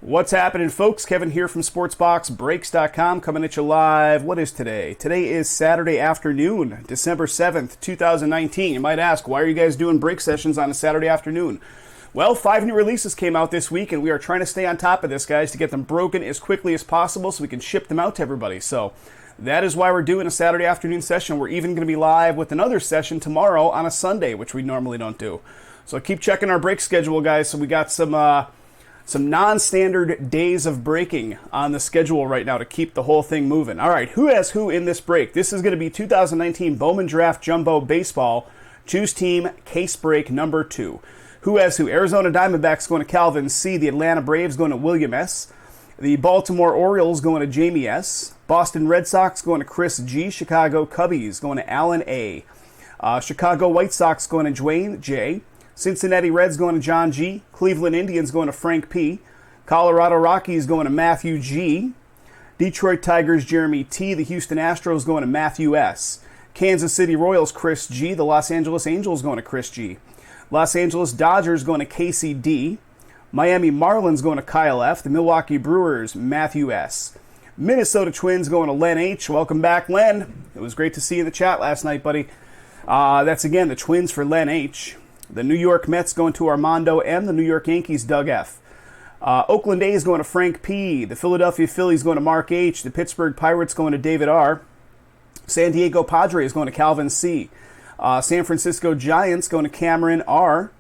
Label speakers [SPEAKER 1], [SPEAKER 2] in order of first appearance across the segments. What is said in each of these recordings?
[SPEAKER 1] What's happening, folks? Kevin here from SportsBoxBreaks.com coming at you live. What is today? Today is Saturday afternoon, December 7th, 2019. You might ask, why are you guys doing break sessions on a Saturday afternoon? Well, 5 new releases came out this week, and we are trying to stay on top of this, guys, to get them broken as quickly as possible so we can ship them out to everybody. So that is why we're doing a Saturday afternoon session. We're even going to be live with another session tomorrow on a Sunday, which we normally don't do. So keep checking our break schedule, guys. So we got some non-standard days of breaking on the schedule right now to keep the whole thing moving. All right, who has who in this break? This is going to be 2019 Bowman Draft Jumbo Baseball. Choose team, case break number 2. Who has who? Arizona Diamondbacks going to Calvin C. The Atlanta Braves going to William S. The Baltimore Orioles going to Jamie S. Boston Red Sox going to Chris G. Chicago Cubbies going to Alan A. Chicago White Sox going to Dwayne J. Cincinnati Reds going to John G. Cleveland Indians going to Frank P. Colorado Rockies going to Matthew G. Detroit Tigers Jeremy T. The Houston Astros going to Matthew S. Kansas City Royals Chris G. The Los Angeles Angels going to Chris G. Los Angeles Dodgers going to Casey D. Miami Marlins going to Kyle F. The Milwaukee Brewers Matthew S. Minnesota Twins going to Len H. Welcome back, Len. It was great to see you in the chat last night, buddy. That's again the Twins for Len H. The New York Mets going to Armando M. The New York Yankees, Doug F. Oakland A's going to Frank P. The Philadelphia Phillies going to Mark H. The Pittsburgh Pirates going to David R. San Diego Padres going to Calvin C. San Francisco Giants going to Cameron R.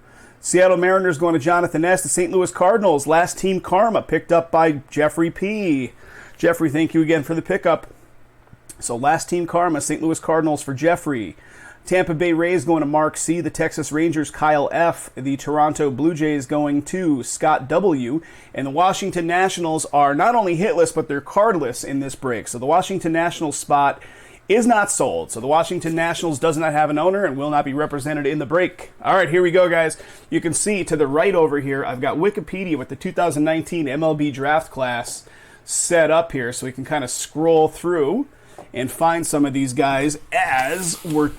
[SPEAKER 1] Seattle Mariners going to Jonathan S. The St. Louis Cardinals, last team Karma, picked up by Jeffrey P. Jeffrey, thank you again for the pickup. So last team Karma, St. Louis Cardinals for Jeffrey. Tampa Bay Rays going to Mark C. The Texas Rangers, Kyle F. The Toronto Blue Jays going to Scott W. And the Washington Nationals are not only hitless, but they're cardless in this break. So the Washington Nationals spot is not sold. So the Washington Nationals does not have an owner and will not be represented in the break. All right, here we go, guys. You can see to the right over here, I've got Wikipedia with the 2019 MLB draft class set up here so we can kind of scroll through and find some of these guys as we're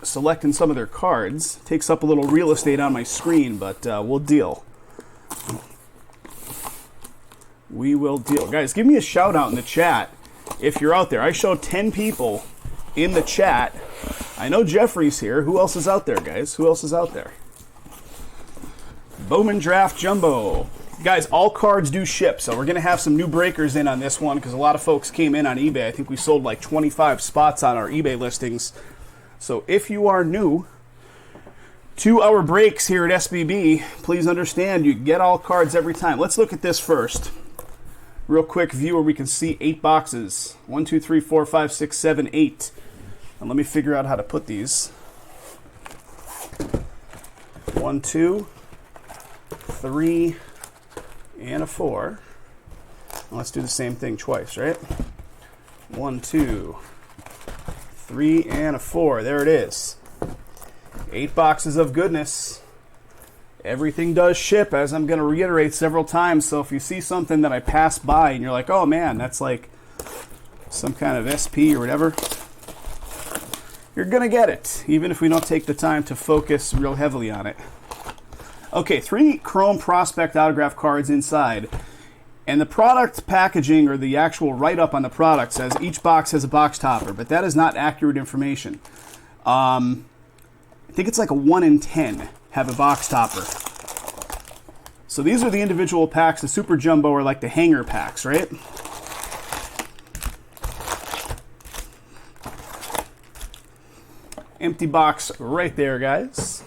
[SPEAKER 1] selecting some of their cards. Takes up a little real estate on my screen, but we'll deal. We will deal. Guys, give me a shout out in the chat if you're out there. I showed 10 people in the chat. I know Jeffrey's here. Who else is out there, guys? Who else is out there? Bowman Draft Jumbo. Guys, all cards do ship, so we're going to have some new breakers in on this one because a lot of folks came in on eBay. I think we sold like 25 spots on our eBay listings. So if you are new to our breaks here at SBB, please understand you get all cards every time. Let's look at this first. Real quick view where we can see 8 boxes. 1, 2, 3, 4, 5, 6, 7, 8. And let me figure out how to put these. 1, 2, 3, and a 4. Let's do the same thing twice, right? 1, 2, 3, and a 4. There it is. 8 boxes of goodness. Everything does ship, as I'm going to reiterate several times. So if you see something that I pass by and you're like, oh man, that's like some kind of SP or whatever, you're going to get it, even if we don't take the time to focus real heavily on it. Okay, 3 Chrome Prospect autograph cards inside. And the product packaging, or the actual write-up on the product, says each box has a box topper, but that is not accurate information. I think it's like a 1 in 10 have a box topper. So these are the individual packs. The Super Jumbo are like the hanger packs, right? Empty box right there, guys.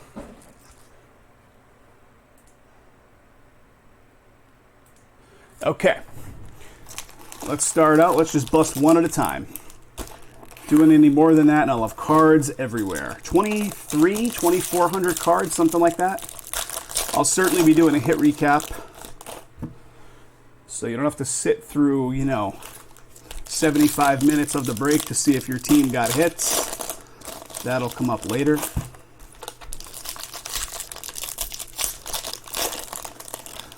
[SPEAKER 1] Okay, let's start out. Let's just bust one at a time. Doing any more than that, and I'll have cards everywhere. 2,400 cards, something like that. I'll certainly be doing a hit recap, so you don't have to sit through, 75 minutes of the break to see if your team got hits. That'll come up later.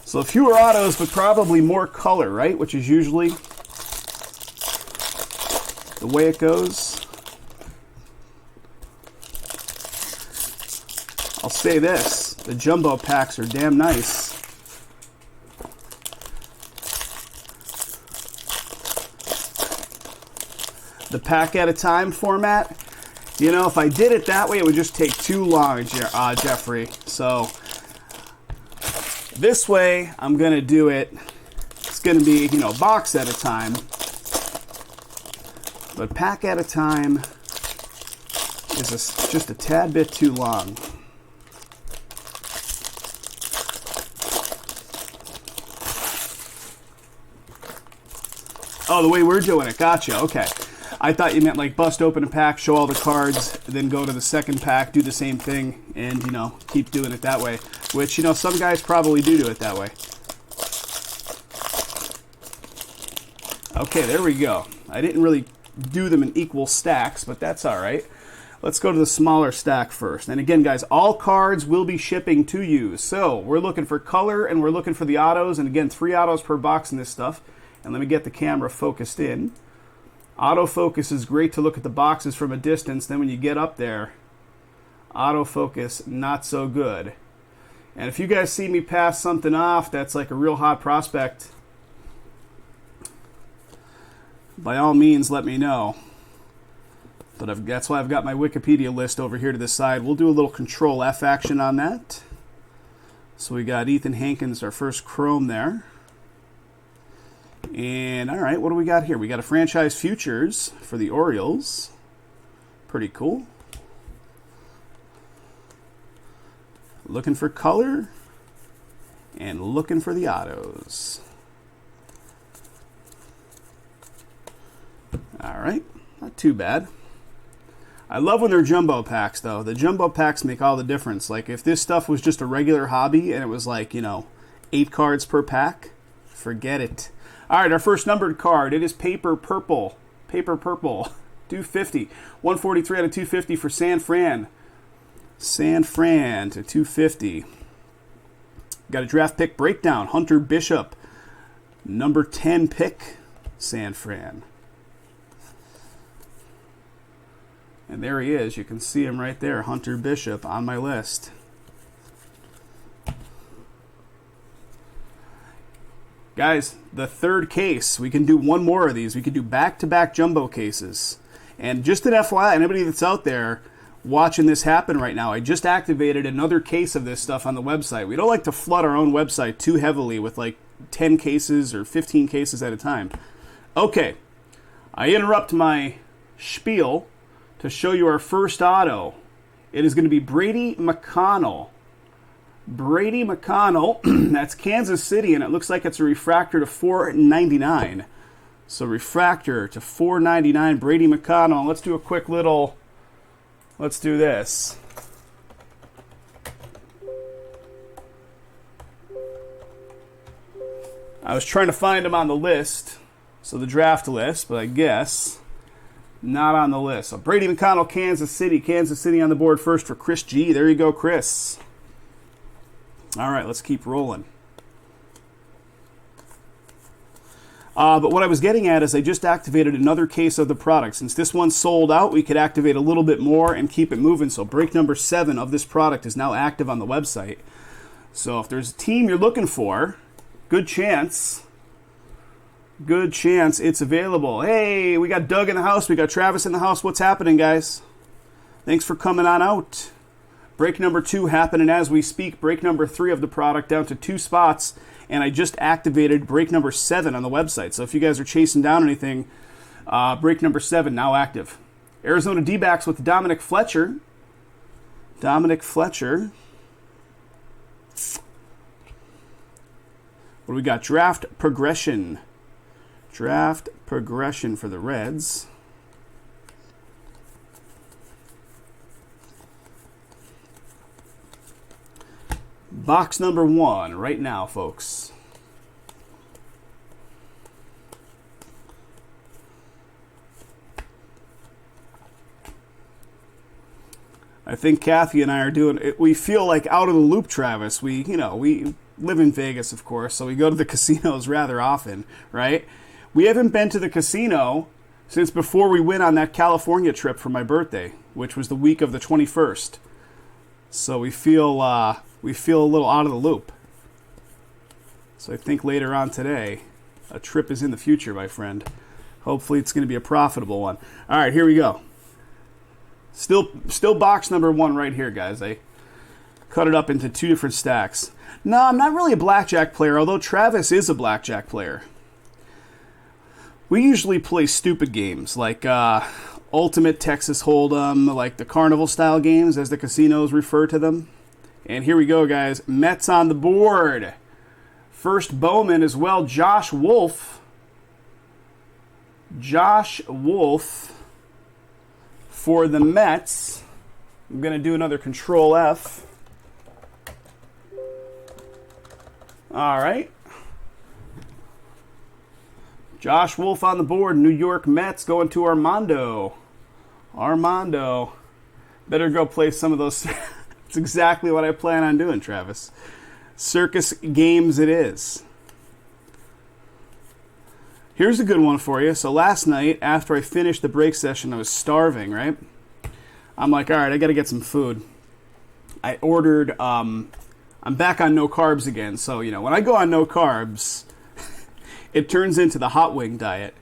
[SPEAKER 1] So fewer autos, but probably more color, right? Which is usually the way it goes. I'll say this, the jumbo packs are damn nice. the pack at a time format. You know, if I did it that way, it would just take too long, Jeffrey. So this way, I'm going to do it. It's going to be, you know, box at a time. But pack at a time is just a tad bit too long. Oh, the way we're doing it. Gotcha. Okay. I thought you meant like bust open a pack, show all the cards, then go to the second pack, do the same thing, and, you know, keep doing it that way. Which, you know, some guys probably do it that way. Okay, there we go. I didn't really do them in equal stacks, but that's all right. Let's go to the smaller stack first. And again, guys, all cards will be shipping to you. So we're looking for color and we're looking for the autos. And again, 3 autos per box in this stuff. And let me get the camera focused in. Autofocus is great to look at the boxes from a distance. Then when you get up there, autofocus, not so good. And if you guys see me pass something off that's like a real hot prospect, by all means, let me know. But that's why I've got my Wikipedia list over here to the side. We'll do a little Control F action on that. So we got Ethan Hankins, our first Chrome there. And, all right, what do we got here? We got a Franchise Futures for the Orioles. Pretty cool. Looking for color and looking for the autos. All right, not too bad. I love when they're jumbo packs, though. The jumbo packs make all the difference. Like, if this stuff was just a regular hobby and it was like, you know, 8 cards per pack, forget it. All right, our first numbered card, it is Paper Purple. Paper Purple, 250. 143 out of 250 for San Fran. San Fran to 250. Got a draft pick breakdown. Hunter Bishop, number 10 pick, San Fran. And there he is. You can see him right there, Hunter Bishop, on my list. Guys, the third case, we can do one more of these. We can do back-to-back jumbo cases. And just an FYI, anybody that's out there watching this happen right now, I just activated another case of this stuff on the website. We don't like to flood our own website too heavily with like 10 cases or 15 cases at a time. Okay, I interrupt my spiel to show you our first auto. It is going to be Brady McConnell. Brady McConnell, that's Kansas City, and it looks like it's a refractor to 499. So refractor to 499, Brady McConnell. Let's do a quick little, let's do this. I was trying to find him on the list, so the draft list, but I guess not on the list. So Brady McConnell, Kansas City on the board first for Chris G. There you go, Chris. All right, let's keep rolling. But what I was getting at is I just activated another case of the product. Since this one sold out, we could activate a little bit more and keep it moving. So break number 7 of this product is now active on the website. So if there's a team you're looking for, good chance it's available. Hey, we got Doug in the house. We got Travis in the house. What's happening, guys? Thanks for coming on out. Break number 2 happening as we speak. Break number 3 of the product down to 2 spots. And I just activated break number 7 on the website. So if you guys are chasing down anything, break number 7 now active. Arizona D-backs with Dominic Fletcher. What do we got? Draft progression for the Reds. Box number 1 right now, folks. I think Kathy and I are doing it. We feel like out of the loop, Travis. We live in Vegas, of course, so we go to the casinos rather often, right? We haven't been to the casino since before we went on that California trip for my birthday, which was the week of the 21st. So we feel a little out of the loop. So I think later on today, a trip is in the future, my friend. Hopefully it's going to be a profitable one. All right, here we go. Still box number 1 right here, guys. I cut it up into 2 different stacks. No, I'm not really a blackjack player, although Travis is a blackjack player. We usually play stupid games like Ultimate Texas Hold'em, like the carnival-style games, as the casinos refer to them. And here we go, guys. Mets on the board. First Bowman as well, Josh Wolf. Josh Wolf for the Mets. I'm going to do another Control F. All right. Josh Wolf on the board. New York Mets going to Armando. Armando. Better go play some of those. That's exactly what I plan on doing, Travis. Circus games it is. Here's a good one for you. So last night, after I finished the break session, I was starving, right? I'm like, all right, I got to get some food. I ordered, I'm back on no carbs again. So, you know, when I go on no carbs, it turns into the hot wing diet,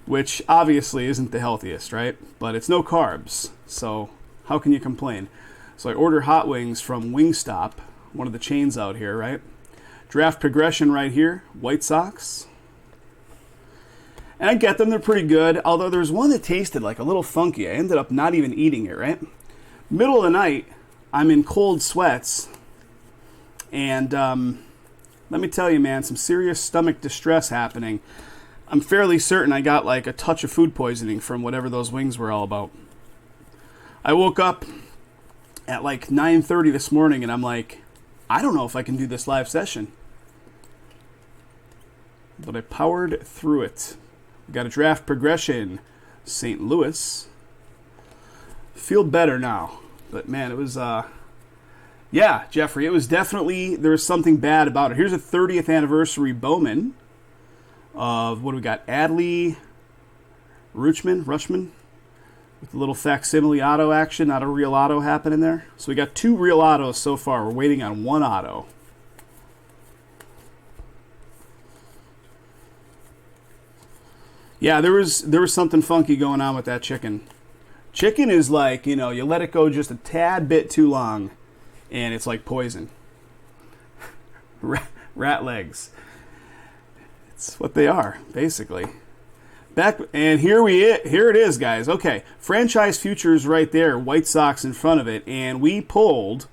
[SPEAKER 1] which obviously isn't the healthiest, right? But it's no carbs, so how can you complain? So I order hot wings from Wingstop, one of the chains out here, right? Draft progression right here, White Sox. And I get them, they're pretty good, although there's one that tasted like a little funky. I ended up not even eating it, right? Middle of the night, I'm in cold sweats, and let me tell you, man, some serious stomach distress happening. I'm fairly certain I got like a touch of food poisoning from whatever those wings were all about. I woke up at like 9:30 this morning, and I'm like, I don't know if I can do this live session. But I powered through it. Got a draft progression, St. Louis. Feel better now. But man, it was, yeah, Jeffrey, it was definitely, there was something bad about it. Here's a 30th anniversary Bowman of, what do we got? Adley, Rushman, with a little facsimile auto action, not a real auto happening there. So we got 2 real autos so far. We're waiting on 1 auto. Yeah, there was something funky going on with that chicken. Chicken is like, you know, you let it go just a tad bit too long, and it's like poison. Rat legs. It's what they are, basically. And here it is, guys. Okay, franchise futures right there, White Sox in front of it, and we pulled,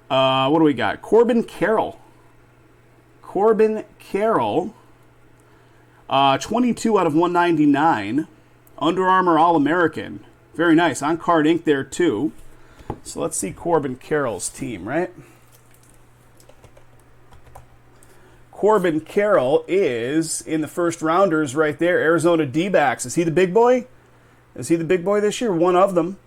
[SPEAKER 1] what do we got? Corbin Carroll. 22 out of 199. Under Armour All-American. Very nice. On card ink there, too. So let's see Corbin Carroll's team, right? Corbin Carroll is in the first rounders right there. Arizona D-backs. Is he the big boy? Is he the big boy this year? One of them.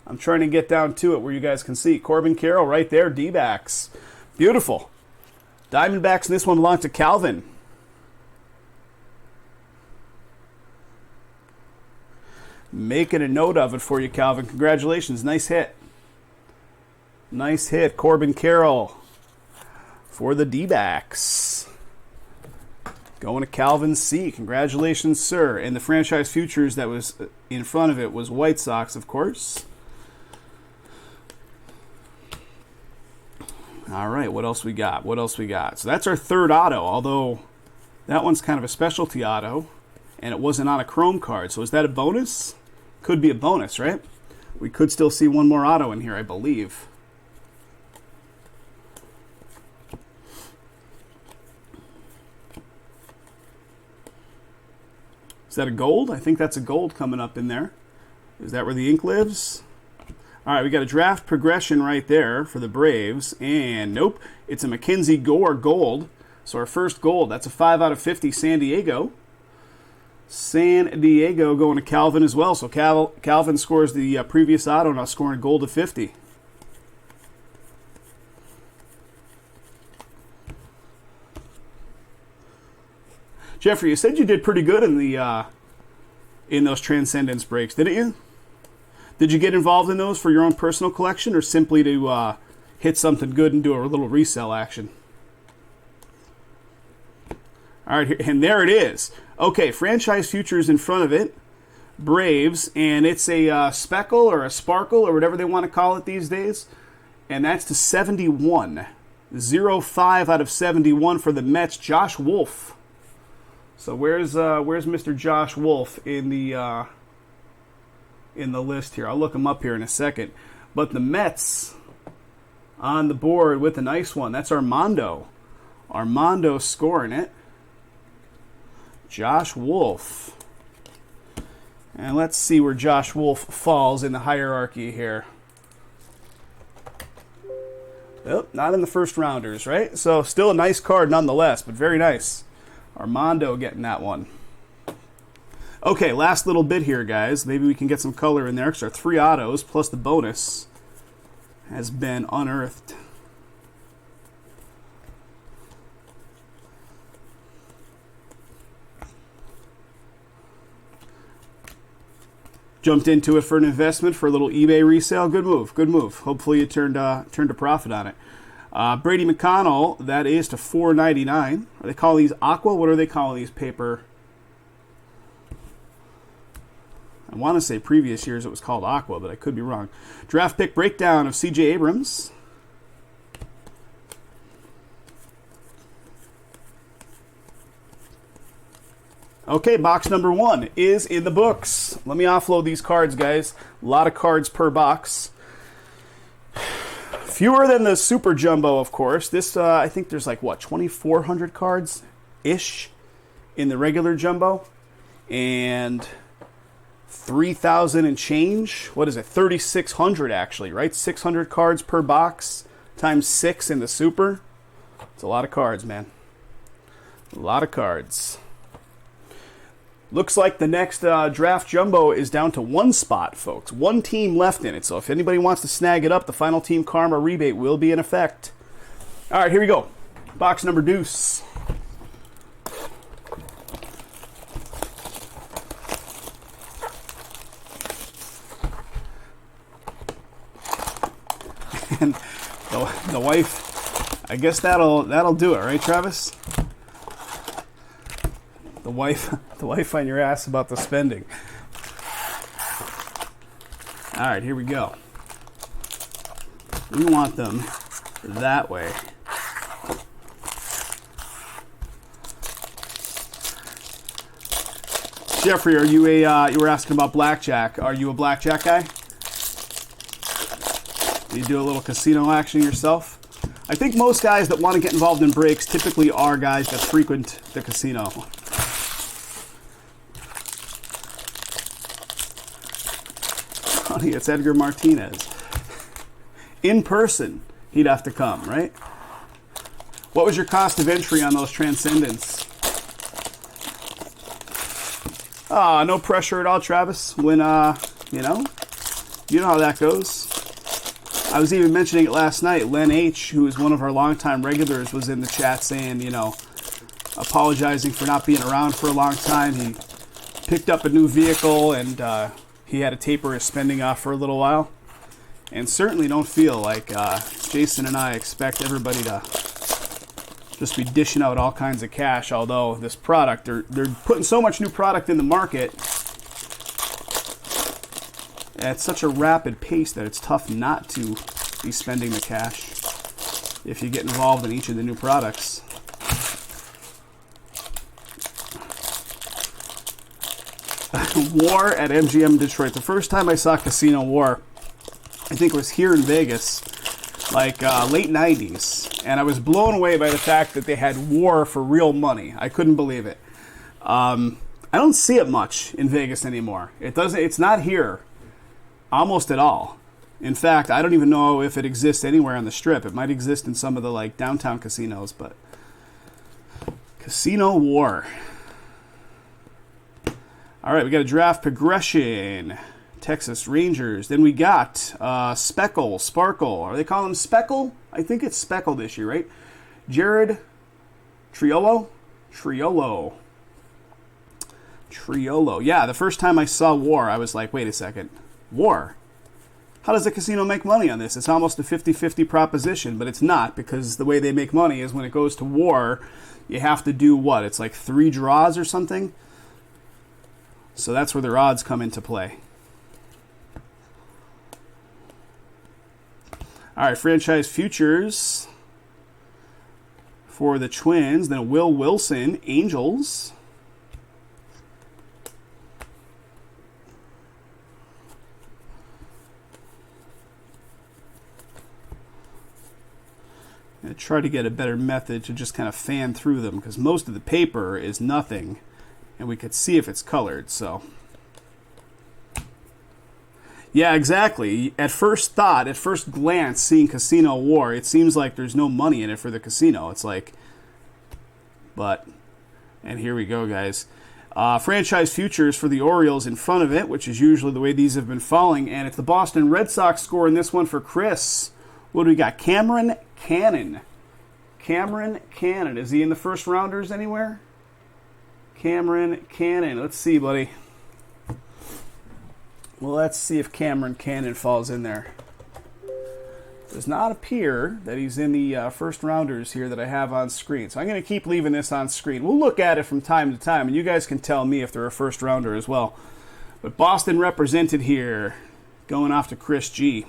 [SPEAKER 1] I'm trying to get down to it where you guys can see. Corbin Carroll right there, D-backs. Beautiful. Diamondbacks, and this one belonged to Calvin. Making a note of it for you, Calvin. Congratulations. Nice hit. Nice hit, Corbin Carroll for the D-backs. Going to Calvin C. Congratulations, sir. And the franchise futures that was in front of it was White Sox, of course. All right, what else we got? So that's our third auto, although that one's kind of a specialty auto, and it wasn't on a chrome card. So is that a bonus? Could be a bonus, right? We could still see one more auto in here, I believe. Is that a gold? I think that's a gold coming up in there. Is that where the ink lives? All right, we got a draft progression right there for the Braves. And nope, it's a Mackenzie Gore gold. So our first gold, that's a 5 out of 50 San Diego. San Diego going to Calvin as well. So Calvin scores the previous auto, now scoring a gold of 50. Jeffrey, you said you did pretty good in the in those Transcendence breaks, didn't you? Did you get involved in those for your own personal collection, or simply to hit something good and do a little resell action? All right, and there it is. Okay, franchise futures in front of it. Braves, and it's a speckle or a sparkle or whatever they want to call it these days. And that's to 71. 0-5 out of 71 for the Mets. Josh Wolf. So where's Mr. Josh Wolf in the list here? I'll look him up here in a second. But the Mets on the board with a nice one. That's Armando. Armando scoring it. Josh Wolf. And let's see where Josh Wolf falls in the hierarchy here. Oh, not in the first rounders, right? So still a nice card nonetheless, but very nice. Armando getting that one. Okay, last little bit here, guys. Maybe we can get some color in there because our 3 autos plus the bonus has been unearthed. Jumped into it for an investment for a little eBay resale. Good move, good move. Hopefully you turned a profit on it. Brady McConnell, that is to $4.99. Are they calling these aqua? What are they calling these paper? I want to say previous years it was called aqua, but I could be wrong. Draft pick breakdown of C.J. Abrams. Okay, box number 1 is in the books. Let me offload these cards, guys. A lot of cards per box. Fewer than the Super Jumbo, of course. This, I think there's like, what, 2,400 cards-ish in the regular Jumbo. And 3,000 and change. What is it? 3,600, actually, right? 600 cards per box times 6 in the Super. It's a lot of cards, man. A lot of cards. Looks like the next draft jumbo is down to 1 spot, folks. 1 team left in it. So if anybody wants to snag it up, the final team karma rebate will be in effect. All right, here we go. Box number deuce. And the wife, I guess that'll do it, right, Travis? The wife on your ass about the spending. All right, here we go. We want them that way. Jeffrey, are you you were asking about blackjack. Are you a blackjack guy? Do you do a little casino action yourself? I think most guys that want to get involved in breaks typically are guys that frequent the casino. It's Edgar Martinez. In person, he'd have to come, right? What was your cost of entry on those Transcendents? No pressure at all, Travis. When, you know how that goes. I was even mentioning it last night. Len H., who is one of our longtime regulars, was in the chat saying, apologizing for not being around for a long time. He picked up a new vehicle and he had to taper his spending off for a little while. And certainly don't feel like Jason and I expect everybody to just be dishing out all kinds of cash, although this product, they're putting so much new product in the market at such a rapid pace that it's tough not to be spending the cash if you get involved in each of the new products. War at MGM Detroit. The first time I saw Casino War, I think it was here in Vegas, like late 90s. And I was blown away by the fact that they had war for real money. I couldn't believe it. I don't see it much in Vegas anymore. It's not here almost at all. In fact, I don't even know if it exists anywhere on the Strip. It might exist in some of the like downtown casinos, but Casino War. All right, we got a draft progression. Texas Rangers. Then we got Speckle, Sparkle. Are they calling him Speckle? I think it's Speckle this year, right? Jared Triolo. Yeah, the first time I saw War, I was like, wait a second. War? How does the casino make money on this? It's almost a 50-50 proposition, but it's not, because the way they make money is when it goes to war, you have to do what? It's like 3 draws or something. So that's where their odds come into play. All right, franchise futures for the Twins. Then Will Wilson, Angels. I try to get a better method to just kind of fan through them because most of the paper is nothing, and we could see if it's colored. So, yeah, exactly. At first glance, seeing Casino War, it seems like there's no money in it for the casino. It's like, and here we go, guys. Franchise futures for the Orioles in front of it, which is usually the way these have been falling, and it's the Boston Red Sox score in this one for Chris. What do we got? Cameron Cannon. Cameron Cannon. Is he in the first rounders anywhere? Cameron Cannon. Let's see, buddy. Well, let's see if Cameron Cannon falls in there. Does not appear that he's in the first rounders here that I have on screen. So I'm going to keep leaving this on screen. We'll look at it from time to time, and you guys can tell me if they're a first rounder as well. But Boston represented here, going off to Chris G.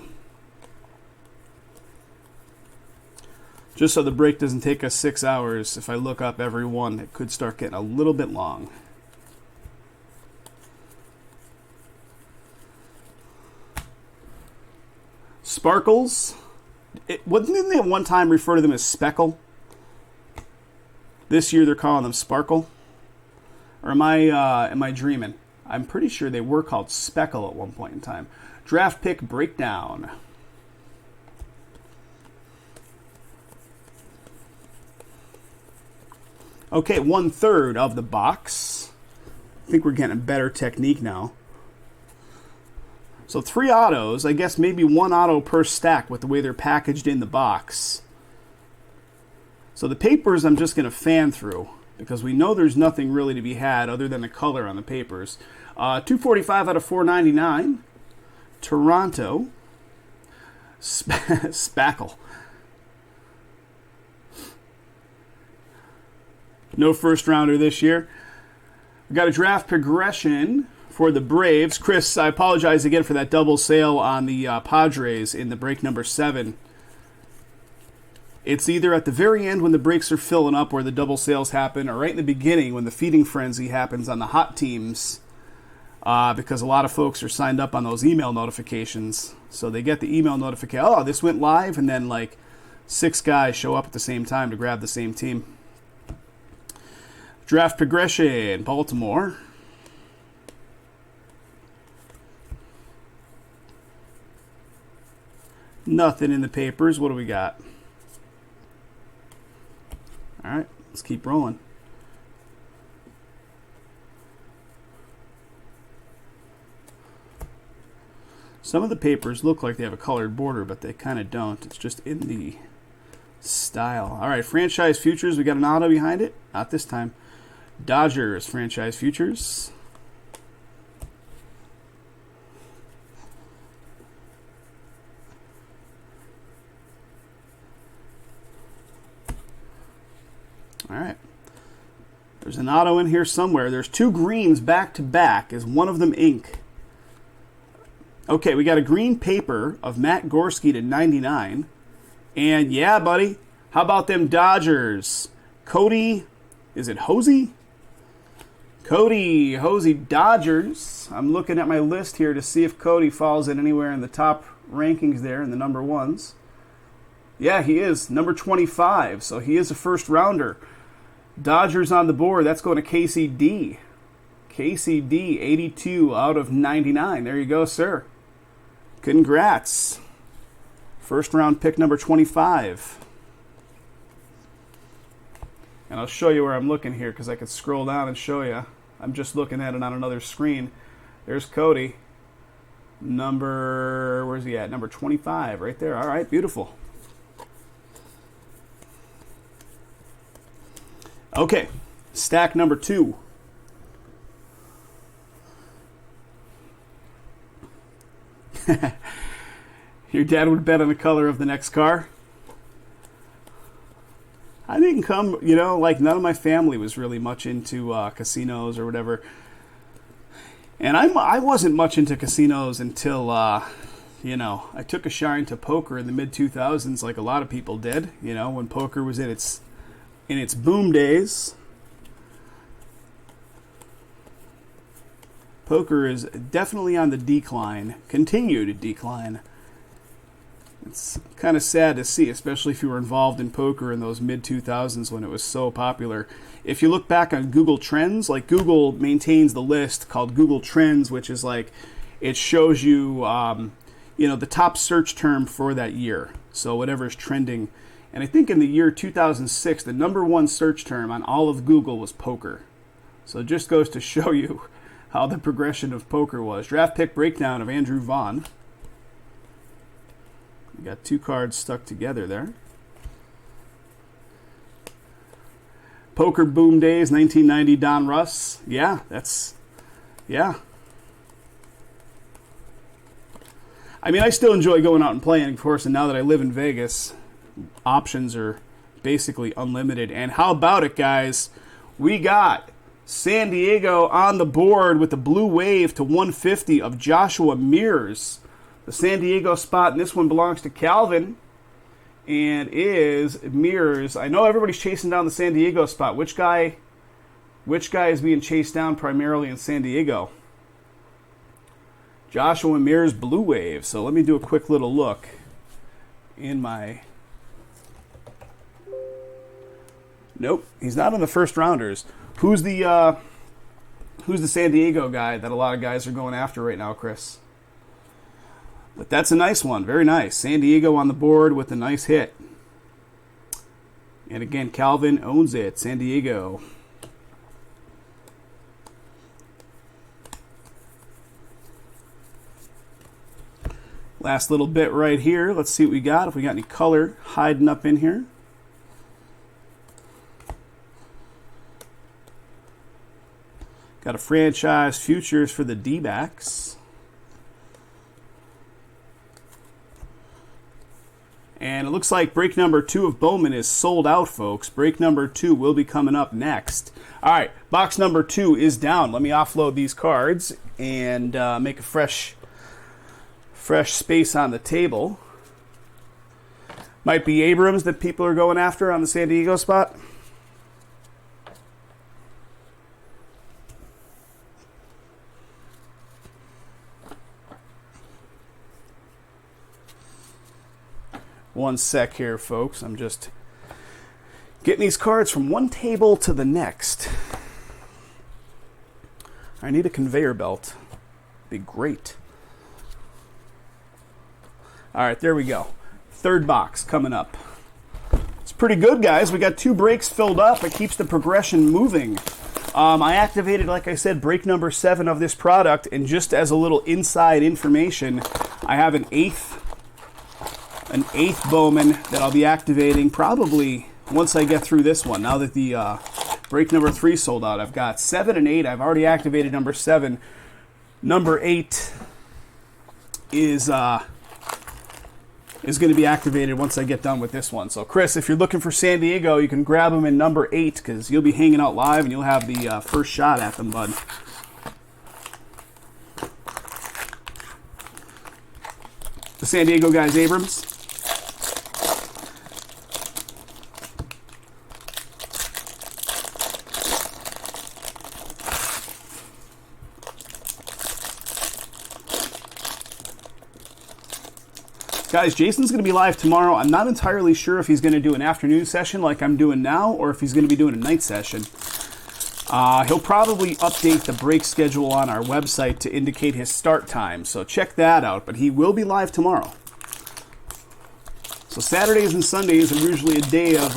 [SPEAKER 1] Just so the break doesn't take us 6 hours, if I look up every one, it could start getting a little bit long. Sparkles. Didn't they at one time refer to them as Speckle? This year they're calling them Sparkle. Or am I dreaming? I'm pretty sure they were called Speckle at one point in time. Draft pick breakdown. Okay, 1/3 of the box. I think we're getting a better technique now. So 3 autos, I guess maybe 1 auto per stack with the way they're packaged in the box. So the papers I'm just going to fan through because we know there's nothing really to be had other than the color on the papers. 245 out of 499. Toronto. Spackle. No first rounder this year. We've got a draft progression for the Braves. Chris, I apologize again for that double sale on the Padres in the break number 7. It's either at the very end when the breaks are filling up where the double sales happen, or right in the beginning when the feeding frenzy happens on the hot teams, because a lot of folks are signed up on those email notifications. So they get the email notification, oh, this went live, and then like 6 guys show up at the same time to grab the same team. Draft progression, Baltimore. Nothing in the papers. What do we got? All right, let's keep rolling. Some of the papers look like they have a colored border, but they kind of don't. It's just in the style. All right, franchise futures. We got an auto behind it. Not this time. Dodgers franchise futures. All right. There's an auto in here somewhere. There's 2 greens back to back. Is one of them ink? Okay, we got a green paper of Matt Gorski to 99. And yeah, buddy, how about them Dodgers? Cody, is it Hosey? Cody, Hosey Dodgers. I'm looking at my list here to see if Cody falls in anywhere in the top rankings there in the number 1s. Yeah, he is. Number 25, so he is a first rounder. Dodgers on the board. That's going to KCD. KCD, 82 out of 99. There you go, sir. Congrats. First round pick number 25. And I'll show you where I'm looking here because I could scroll down and show you. I'm just looking at it on another screen. There's Cody. Where's he at? Number 25 right there. All right, beautiful. Okay, stack number 2. Your dad would bet on the color of the next car? I didn't come, you know, like none of my family was really much into casinos or whatever. And I wasn't much into casinos until, you know, I took a shine to poker in the mid-2000s like a lot of people did, you know, when poker was in its boom days. Poker is definitely on the decline, continued decline. It's kind of sad to see, especially if you were involved in poker in those mid-2000s when it was so popular. If you look back on Google Trends, like Google maintains the list called Google Trends, which is like, it shows you, you know, the top search term for that year. So whatever's trending. And I think in the year 2006, the number one search term on all of Google was poker. So it just goes to show you how the progression of poker was. Draft pick breakdown of Andrew Vaughn. We got two cards stuck together there. Poker boom days, 1990 Don Russ. Yeah. I mean, I still enjoy going out and playing, of course, and now that I live in Vegas, options are basically unlimited. And how about it, guys? We got San Diego on the board with the blue wave to 150 of Joshua Mears. The San Diego spot, and this one belongs to Calvin, and is Mears. I know everybody's chasing down the San Diego spot. Which guy is being chased down primarily in San Diego? Joshua Mears blue wave. So let me do a quick little look in my... Nope, he's not in the first rounders. Who's the San Diego guy that a lot of guys are going after right now, Chris? But that's a nice one. Very nice. San Diego on the board with a nice hit. And again, Calvin owns it. San Diego. Last little bit right here. Let's see what we got. If we got any color hiding up in here. Got a franchise futures for the D-backs. And it looks like break number 2 of Bowman is sold out, folks. Break number 2 will be coming up next. All right, box number 2 is down. Let me offload these cards and make a fresh space on the table. Might be Abrams that people are going after on the San Diego spot. One sec here, folks. I'm just getting these cards from one table to the next. I need a conveyor belt. Be great. All right, there we go. Third box coming up. It's pretty good, guys. We got 2 breaks filled up. It keeps the progression moving. I activated, like I said, break number 7 of this product, and just as a little inside information, I have an eighth Bowman that I'll be activating probably once I get through this one. Now that the break number 3 sold out, I've got 7 and 8. I've already activated number 7. Number 8 is going to be activated once I get done with this one. So, Chris, if you're looking for San Diego, you can grab them in number 8 because you'll be hanging out live and you'll have the first shot at them, bud. The San Diego guys, Abrams. Guys, Jason's going to be live tomorrow. I'm not entirely sure if he's going to do an afternoon session like I'm doing now or if he's going to be doing a night session. He'll probably update the break schedule on our website to indicate his start time, so check that out. But he will be live tomorrow. So Saturdays and Sundays are usually a day of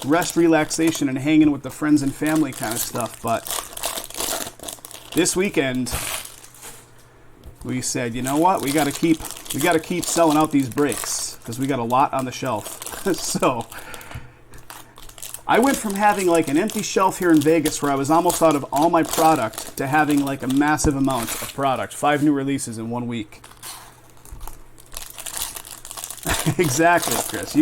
[SPEAKER 1] rest, relaxation, and hanging with the friends and family kind of stuff. But this weekend, we said, you know what, we got to keep selling out these breaks because we got a lot on the shelf. So I went from having like an empty shelf here in Vegas where I was almost out of all my product to having like a massive amount of product. 5 new releases in 1 week. Exactly, Chris.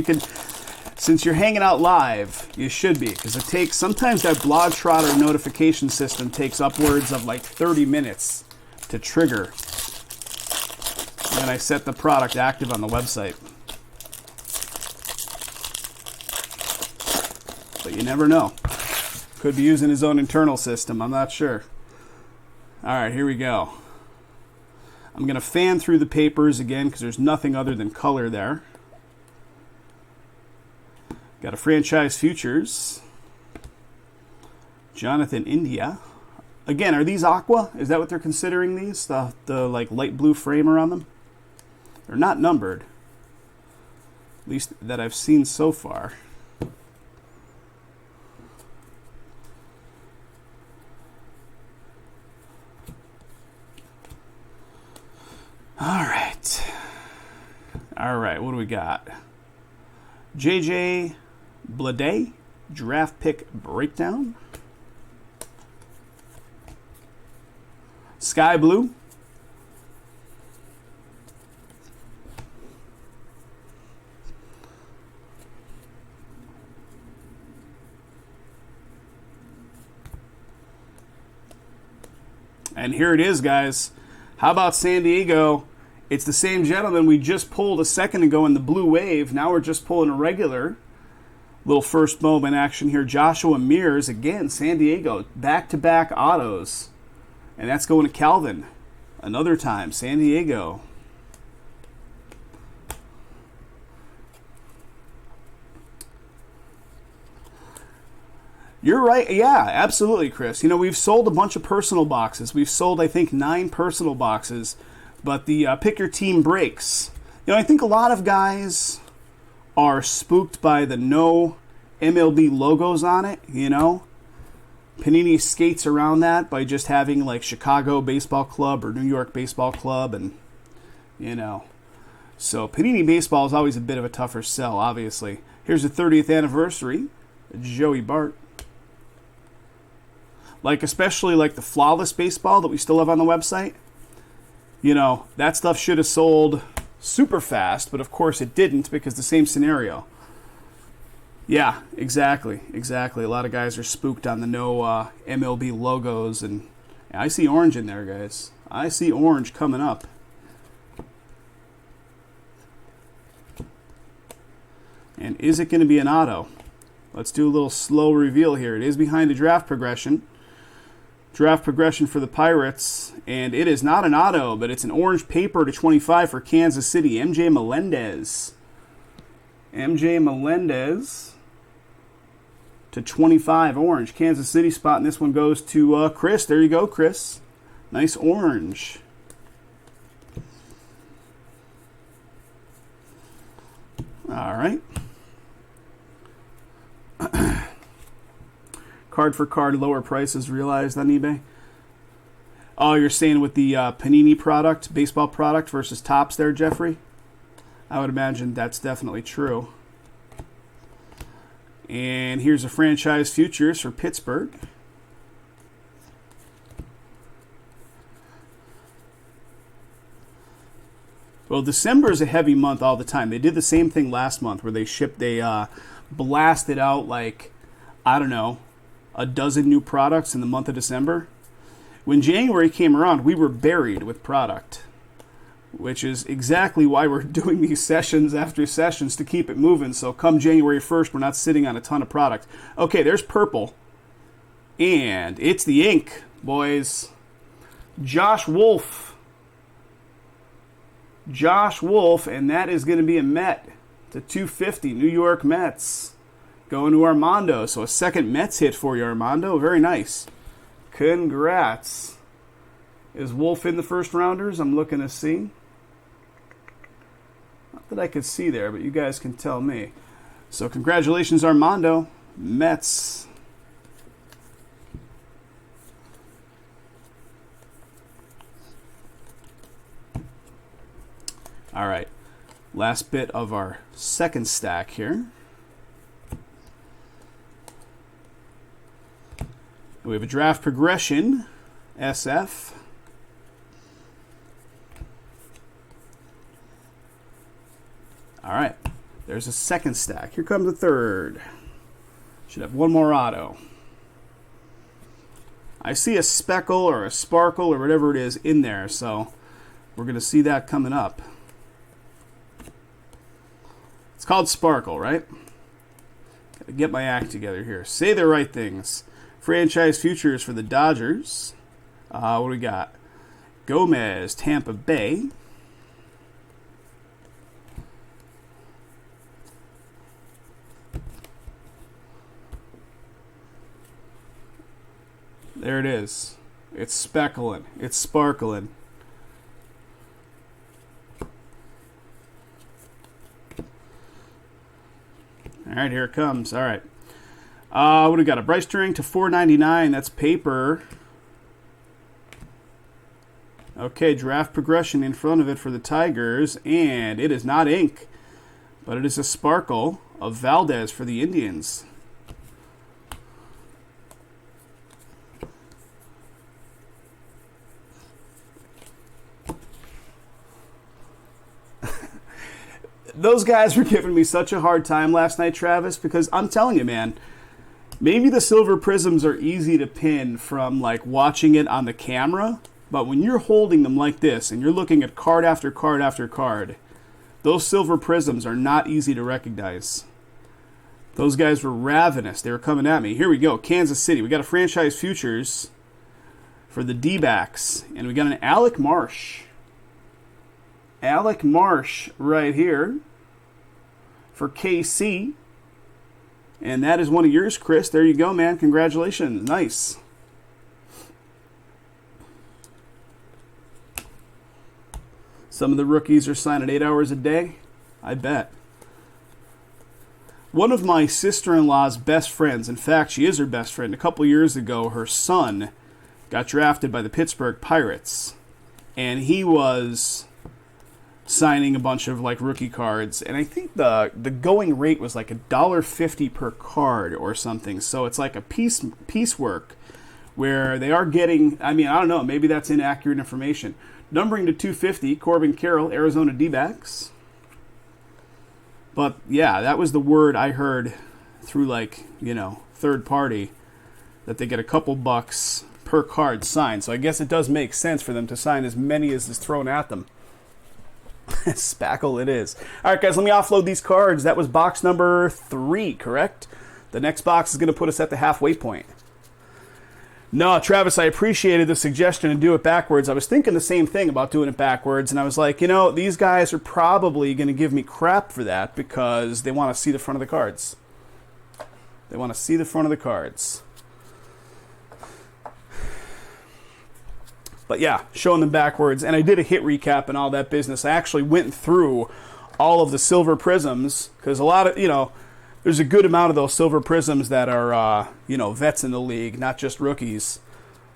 [SPEAKER 1] Since you're hanging out live, you should be, because it takes, sometimes that blog trotter notification system takes upwards of like 30 minutes to trigger when I set the product active on the website. But you never know. Could be using his own internal system, I'm not sure. All right, here we go. I'm going to fan through the papers again because there's nothing other than color there. Got a franchise futures. Jonathan India. Again, are these aqua? Is that what they're considering these? The like light blue frame around them? They're not numbered. At least that I've seen so far. All right, what do we got? JJ Bleday, draft pick breakdown. Sky blue. And here it is, guys. How about San Diego? It's the same gentleman we just pulled a second ago in the blue wave. Now we're just pulling a regular. Little first moment action here. Joshua Mears, again, San Diego. Back-to-back autos. And that's going to Calvin. Another time, San Diego. You're right. Yeah, absolutely, Chris. You know, we've sold a bunch of personal boxes. We've sold, I think, 9 personal boxes. But the pick your team breaks. You know, I think a lot of guys are spooked by the no MLB logos on it, you know. Panini skates around that by just having like Chicago Baseball Club or New York Baseball Club, and, you know. So Panini Baseball is always a bit of a tougher sell, obviously. Here's the 30th anniversary, Joey Bart. Like, especially like the Flawless Baseball that we still have on the website. You know, that stuff should have sold super fast, but of course it didn't because the same scenario. Yeah, exactly. A lot of guys are spooked on the no MLB logos, and I see orange in there, guys. I see orange coming up. And is it going to be an auto? Let's do a little slow reveal here. It is behind the draft progression. Draft progression for the Pirates, and it is not an auto, but it's an orange paper to 25 for Kansas City. MJ Melendez. MJ Melendez to 25, orange. Kansas City spot, and this one goes to Chris. There you go, Chris. Nice orange. All right. Card for card, lower prices realized on eBay. Oh, you're saying with the Panini product, baseball product versus Topps there, Jeffrey? I would imagine that's definitely true. And here's a franchise futures for Pittsburgh. Well, December is a heavy month all the time. They did the same thing last month where they blasted out like, I don't know, a dozen new products in the month of December. When January came around, we were buried with product, which is exactly why we're doing these sessions after sessions to keep it moving. So come January 1st, we're not sitting on a ton of product. Okay, there's purple. And it's the ink, boys. Josh Wolf. And that is going to be a Met to 250, New York Mets. Going to Armando. So a second Mets hit for you, Armando. Very nice. Congrats. Is Wolf in the first rounders? I'm looking to see. Not that I could see there, but you guys can tell me. So congratulations, Armando. Mets. All right. Last bit of our second stack here. We have a draft progression, SF. All right. There's a second stack. Here comes a third. Should have one more auto. I see a speckle or a sparkle or whatever it is in there, so we're going to see that coming up. It's called sparkle, right? Got to get my act together here. Say the right things. Franchise futures for the Dodgers. What do we got? Gomez, Tampa Bay. There it is. It's speckling. It's sparkling. All right, here it comes. All right. What do we got? A Bryce Turing to $4.99. That's paper. Okay, draft progression in front of it for the Tigers. And it is not ink, but it is a sparkle of Valdez for the Indians. Those guys were giving me such a hard time last night, Travis, because I'm telling you, man, maybe the silver prisms are easy to pin from like watching it on the camera, but when you're holding them like this and you're looking at card after card after card, those silver prisms are not easy to recognize. Those guys were ravenous. They were coming at me. Here we go, Kansas City. We got a franchise futures for the D-backs, and we got an Alec Marsh. Alec Marsh right here for KC. And that is one of yours, Chris. There you go, man. Congratulations. Nice. Some of the rookies are signing 8 hours a day. I bet. One of my sister-in-law's best friends, in fact, she is her best friend, a couple years ago, her son got drafted by the Pittsburgh Pirates. And he was signing a bunch of like rookie cards, and I think the going rate was like $1.50 per card or something. So it's like a piecework where they are getting, I mean, I don't know, maybe that's inaccurate information. Numbering to 250, Corbin Carroll, Arizona D-backs. But yeah, that was the word I heard through like, you know, third party, that they get a couple bucks per card signed. So I guess it does make sense for them to sign as many as is thrown at them. Spackle it is. All right, guys, let me offload these cards. That was box number 3, correct? The next box is going to put us at the halfway point. No, Travis, I appreciated the suggestion to do it backwards. I was thinking the same thing about doing it backwards, and I was like, you know, these guys are probably going to give me crap for that because they want to see the front of the cards. They want to see the front of the cards. But yeah, showing them backwards. And I did a hit recap and all that business. I actually went through all of the silver prisms because a lot of, you know, there's a good amount of those silver prisms that are, you know, vets in the league, not just rookies.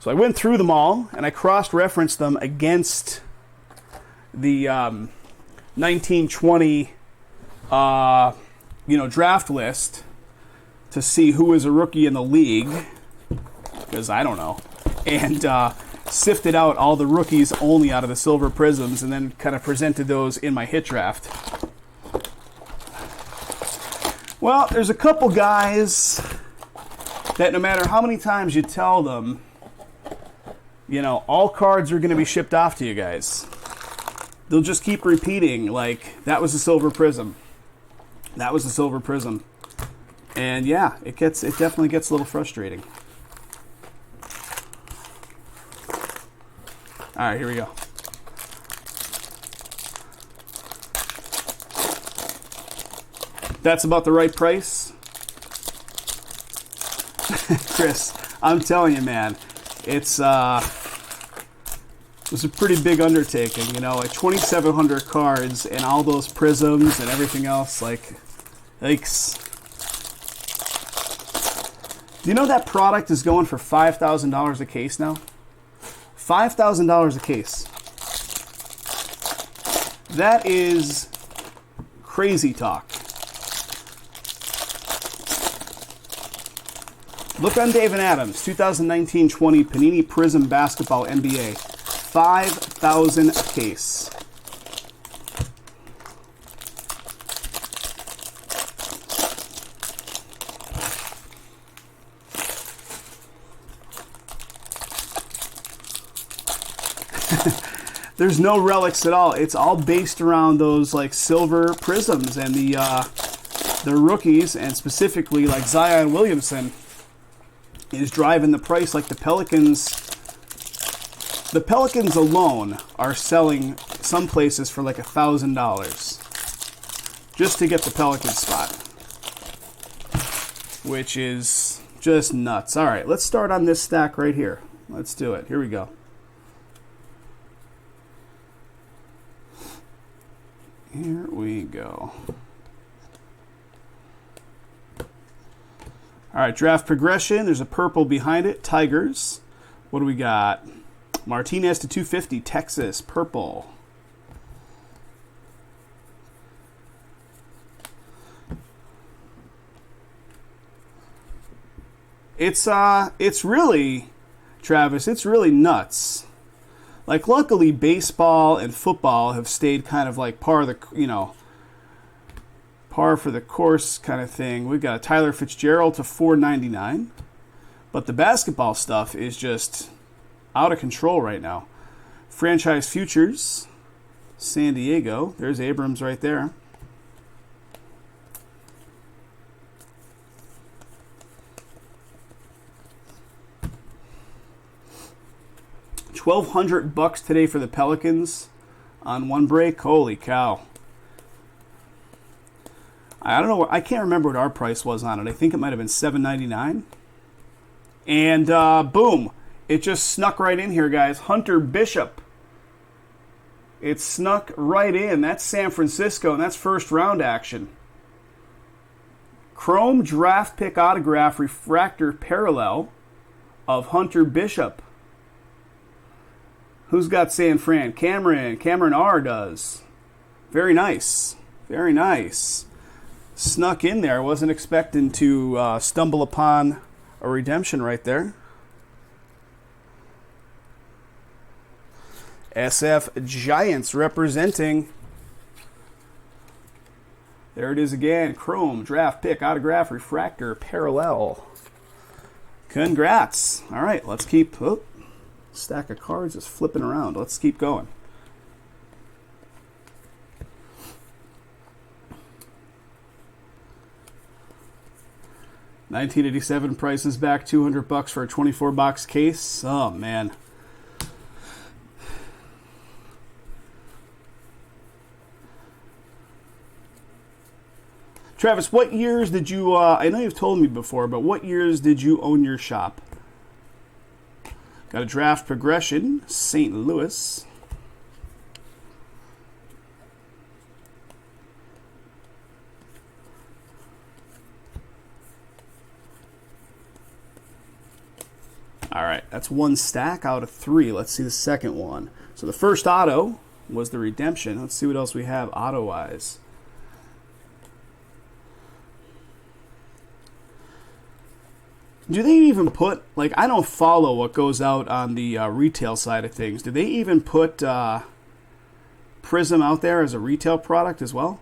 [SPEAKER 1] So I went through them all and I cross-referenced them against the 1920, you know, draft list to see who is a rookie in the league, because I don't know. And sifted out all the rookies only out of the silver prisms and then kind of presented those in my hit draft. Well, there's a couple guys that no matter how many times you tell them, you know, all cards are going to be shipped off to you guys, they'll just keep repeating, like, that was a silver prism. That was a silver prism. And yeah, it definitely gets a little frustrating. All right, here we go. That's about the right price. Chris, I'm telling you, man, it was a pretty big undertaking, you know, like 2,700 cards and all those prisms and everything else, like, yikes. Do you know that product is going for $5,000 a case now? $5,000 a case. That is crazy talk. Look on David Adams, 2019-20 Panini Prism Basketball NBA. $5,000 a case. There's no relics at all. It's all based around those like silver prisms and the rookies, and specifically like Zion Williamson is driving the price. Like the Pelicans alone are selling some places for like $1,000 just to get the Pelicans spot, which is just nuts. All right, let's start on this stack right here. Let's do it. Here we go. Here we go. All right, draft progression. There's a purple behind it. Tigers. What do we got? Martinez to 250. Texas. Purple. It's really, Travis, it's really nuts. Like, luckily, baseball and football have stayed kind of like par for the course kind of thing. We've got a Tyler Fitzgerald to $4.99. But the basketball stuff is just out of control right now. Franchise futures, San Diego. There's Abrams right there. $1,200 today for the Pelicans on one break. Holy cow. I don't know. I can't remember what our price was on it. I think it might have been $7.99. And boom. It just snuck right in here, guys. Hunter Bishop. It snuck right in. That's San Francisco, and that's first round action. Chrome draft pick autograph refractor parallel of Hunter Bishop. Who's got San Fran? Cameron R does. Very nice. Very nice. Snuck in there. Wasn't expecting to stumble upon a redemption right there. SF Giants representing. There it is again. Chrome draft pick autograph refractor parallel. Congrats. All right, let's keep... Oh. Stack of cards is flipping around. Let's keep going. $19.87 prices back. $200 for a 24-box case. Oh man. Travis, what years did you? I know you've told me before, but what years did you own your shop? Got a draft progression, St. Louis. All right, that's one stack out of 3. Let's see the second one. So the first auto was the redemption. Let's see what else we have auto-wise. Do they even put, like, I don't follow what goes out on the retail side of things. Do they even put Prism out there as a retail product as well?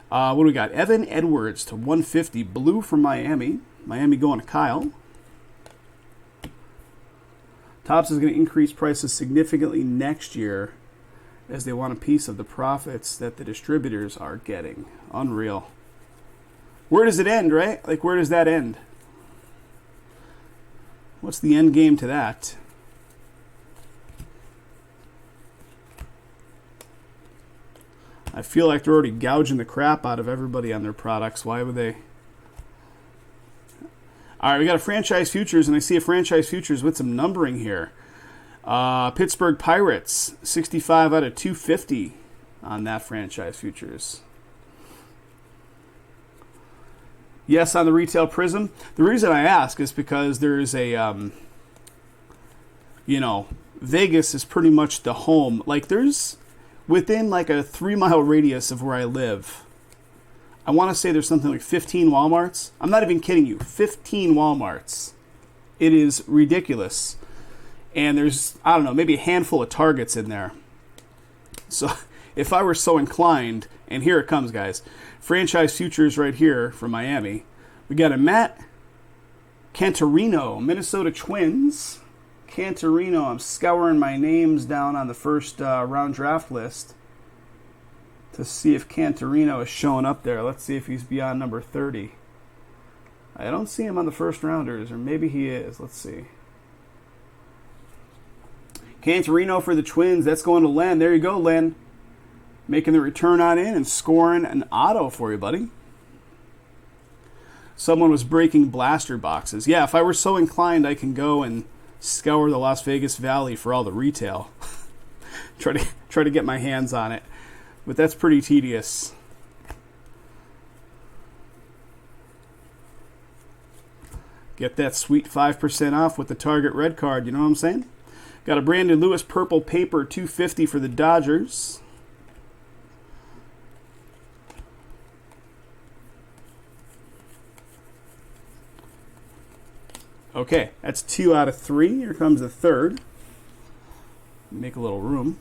[SPEAKER 1] What do we got? Evan Edwards to 150. Blue from Miami. Miami going to Kyle. Topps is going to increase prices significantly next year as they want a piece of the profits that the distributors are getting. Unreal. Where does it end, right? Like, where does that end? What's the end game to that? I feel like they're already gouging the crap out of everybody on their products. Why would they? All right, we got a franchise futures, and I see a franchise futures with some numbering here. Pittsburgh Pirates, 65 out of 250 on that franchise futures. Yes, on the retail Prism. The reason I ask is because there's a, Vegas is pretty much the home. Like, there's, within like a 3-mile radius of where I live, I want to say there's something like 15 Walmarts. I'm not even kidding you. 15 Walmarts. It is ridiculous. And there's, I don't know, maybe a handful of Targets in there. So if I were so inclined, and here it comes, guys. Franchise futures right here from Miami. We got a Matt Cantorino, Minnesota Twins. Cantorino. I'm scouring my names down on the first round draft list to see if Cantorino is showing up there. Let's see if he's beyond number 30. I don't see him on the first rounders, or maybe he is. Let's see. Cantorino for the Twins. That's going to Len. There you go, Len. Making the return on in and scoring an auto for you, buddy. Someone was breaking blaster boxes. Yeah, if I were so inclined, I can go and scour the Las Vegas Valley for all the retail. try to get my hands on it. But that's pretty tedious. Get that sweet 5% off with the Target Red card, you know what I'm saying? Got a Brandon Lewis purple paper 250 for the Dodgers. Okay, that's 2 out of 3. Here comes the third. Make a little room.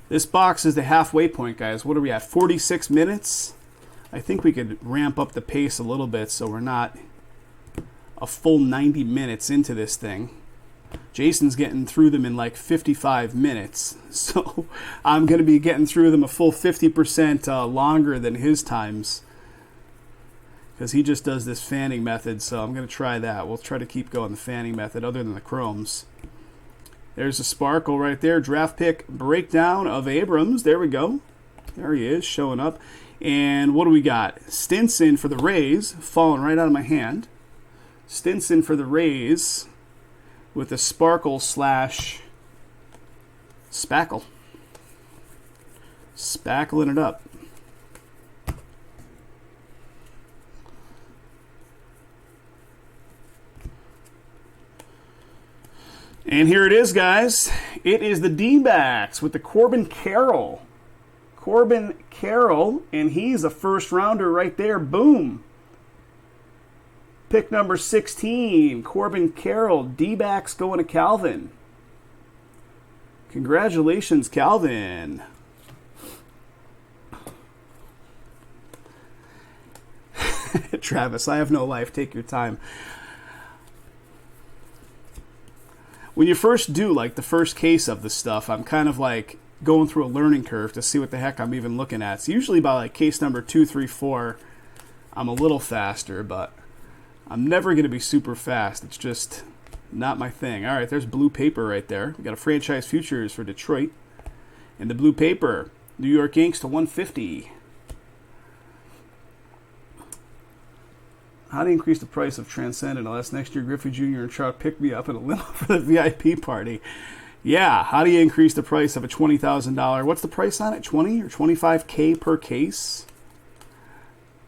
[SPEAKER 1] This box is the halfway point, guys. What are we at? 46 minutes? I think we could ramp up the pace a little bit so we're not a full 90 minutes into this thing. Jason's getting through them in like 55 minutes. So I'm going to be getting through them a full 50% longer than his times, because he just does this fanning method, so I'm going to try that. We'll try to keep going the fanning method other than the chromes. There's a sparkle right there. Draft pick breakdown of Abrams. There we go. There he is, showing up. And what do we got? Stinson for the Rays, falling right out of my hand. Stinson for the Rays with a sparkle slash spackle. Spackling it up. And here it is, guys. It is the D-backs with the Corbin Carroll. Corbin Carroll, and he's a first rounder right there. Boom. Pick number 16, Corbin Carroll. D-backs going to Calvin. Congratulations, Calvin. Travis, I have no life. Take your time. When you first do like the first case of the stuff, I'm kind of like going through a learning curve to see what the heck I'm even looking at. So usually by like case number 2, 3, 4, I'm a little faster, but I'm never going to be super fast. It's just not my thing. All right, there's blue paper right there. We got a franchise futures for Detroit. And the blue paper, New York Yankees to 150. How to increase the price of Transcendent unless next year Griffey Jr. and Trout pick me up in a limo for the VIP party. Yeah, how do you increase the price of a $20,000? What's the price on it? 20 or 25K per case?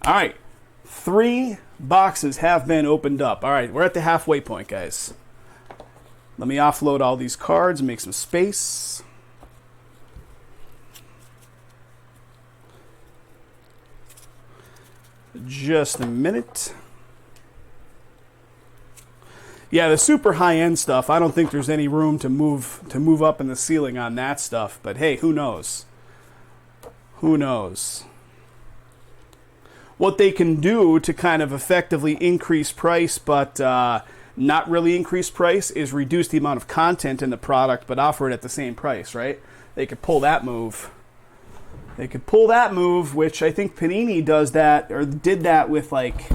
[SPEAKER 1] All right, 3 boxes have been opened up. All right, we're at the halfway point, guys. Let me offload all these cards and make some space. Just a minute. Yeah, the super high-end stuff, I don't think there's any room to move up in the ceiling on that stuff. But hey, who knows? Who knows? What they can do to kind of effectively increase price, but not really increase price, is reduce the amount of content in the product, but offer it at the same price, right? They could pull that move. They could pull that move, which I think Panini does that, or did that with like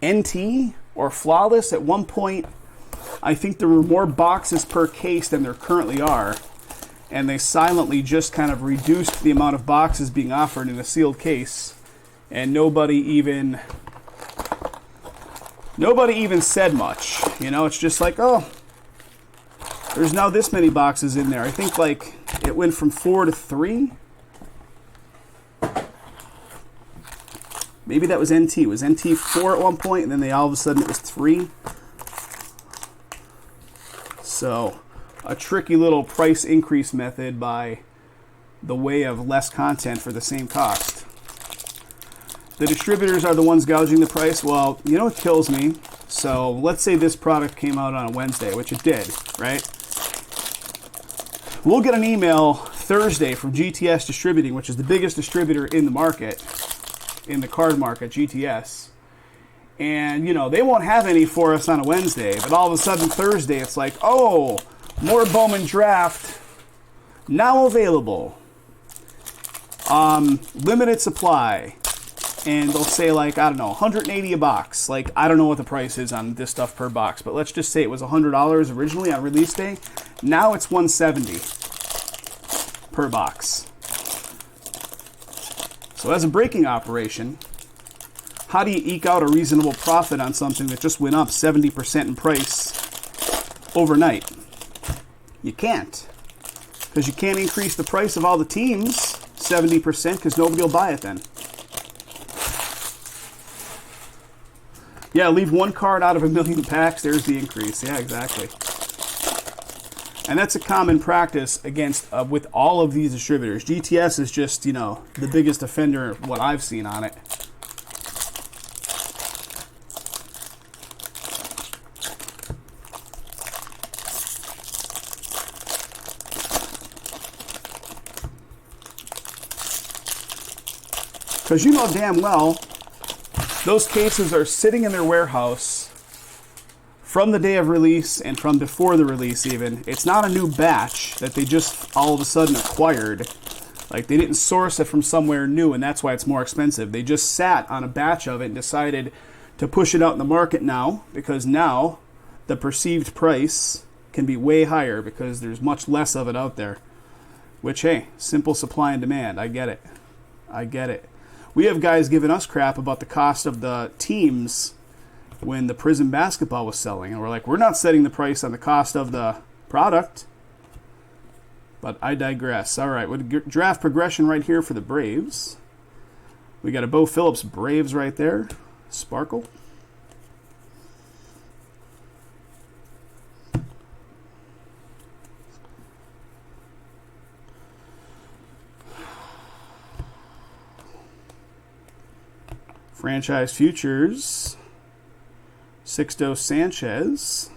[SPEAKER 1] NT or Flawless. At one point, I think there were more boxes per case than there currently are, and they silently just kind of reduced the amount of boxes being offered in a sealed case, and nobody even said much. You know, it's just like, oh, there's now this many boxes in there. I think like it went from 4 to 3. Maybe that was NT. It was NT 4 at one point, and then all of a sudden it was 3. So, a tricky little price increase method by the way of less content for the same cost. The distributors are the ones gouging the price. Well, you know what kills me? So, let's say this product came out on a Wednesday, which it did, right? We'll get an email Thursday from GTS Distributing, which is the biggest distributor in the market, in the card market, GTS, And, you know, they won't have any for us on a Wednesday. But all of a sudden Thursday, it's like, oh, more Bowman Draft now available. Limited supply. And they'll say, like, I don't know, $180 a box. Like, I don't know what the price is on this stuff per box. But let's just say it was $100 originally on release day. Now it's $170 per box. So as a breaking operation, how do you eke out a reasonable profit on something that just went up 70% in price overnight? You can't. Because you can't increase the price of all the teams 70% because nobody will buy it then. Yeah, leave one card out of 1 million packs. There's the increase. Yeah, exactly. And that's a common practice against with all of these distributors. GTS is just, you know, the biggest offender of what I've seen on it. Because you know damn well those cases are sitting in their warehouse from the day of release and from before the release even. It's not a new batch that they just all of a sudden acquired. Like, they didn't source it from somewhere new, and that's why it's more expensive. They just sat on a batch of it and decided to push it out in the market now, because now the perceived price can be way higher because there's much less of it out there. Which, hey, simple supply and demand. I get it. I get it. We have guys giving us crap about the cost of the teams when the Prism basketball was selling. And we're like, we're not setting the price on the cost of the product. But I digress. All right, with draft progression right here for the Braves. We got a Bo Phillips Braves right there. Sparkle. Franchise Futures, Sixto Sanchez.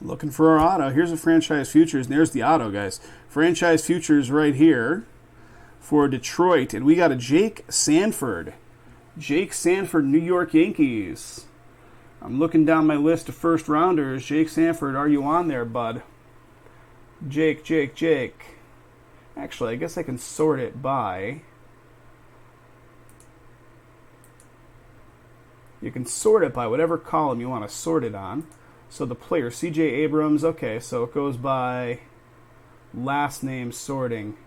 [SPEAKER 1] Looking for our auto. Here's a Franchise Futures, and there's the auto, guys. Franchise Futures right here for Detroit, and we got a Jake Sanford. Jake Sanford, New York Yankees. I'm looking down my list of first rounders. Jake Sanford, are you on there, bud? Jake. Actually, I guess I can sort it by... You can sort it by whatever column you want to sort it on. So the player, C.J. Abrams, okay, so it goes by last name sorting.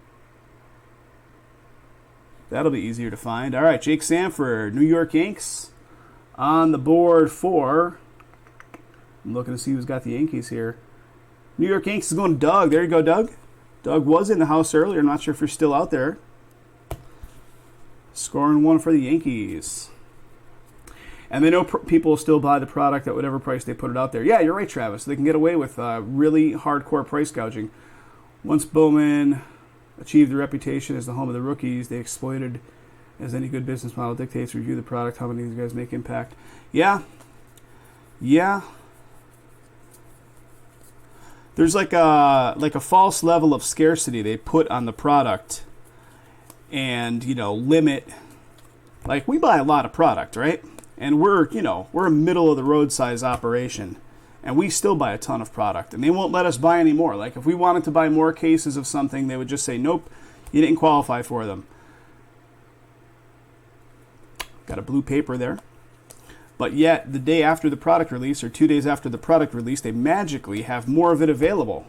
[SPEAKER 1] That'll be easier to find. All right, Jake Sanford, New York Yanks on the board for... I'm looking to see who's got the Yankees here. New York Yankees is going to Doug. There you go, Doug. Doug was in the house earlier. I'm not sure if you're still out there. Scoring one for the Yankees. And they know people will still buy the product at whatever price they put it out there. Yeah, you're right, Travis. They can get away with really hardcore price gouging. Once Bowman achieved the reputation as the home of the rookies, they exploited, as any good business model dictates, review the product, how many of these guys make impact. Yeah. There's like a false level of scarcity they put on the product and, you know, limit. Like, we buy a lot of product, right? And we're a middle of the road size operation. And we still buy a ton of product. And they won't let us buy any more. Like, if we wanted to buy more cases of something, they would just say, nope, you didn't qualify for them. Got a blue paper there. But yet, the day after the product release, or 2 days after the product release, they magically have more of it available.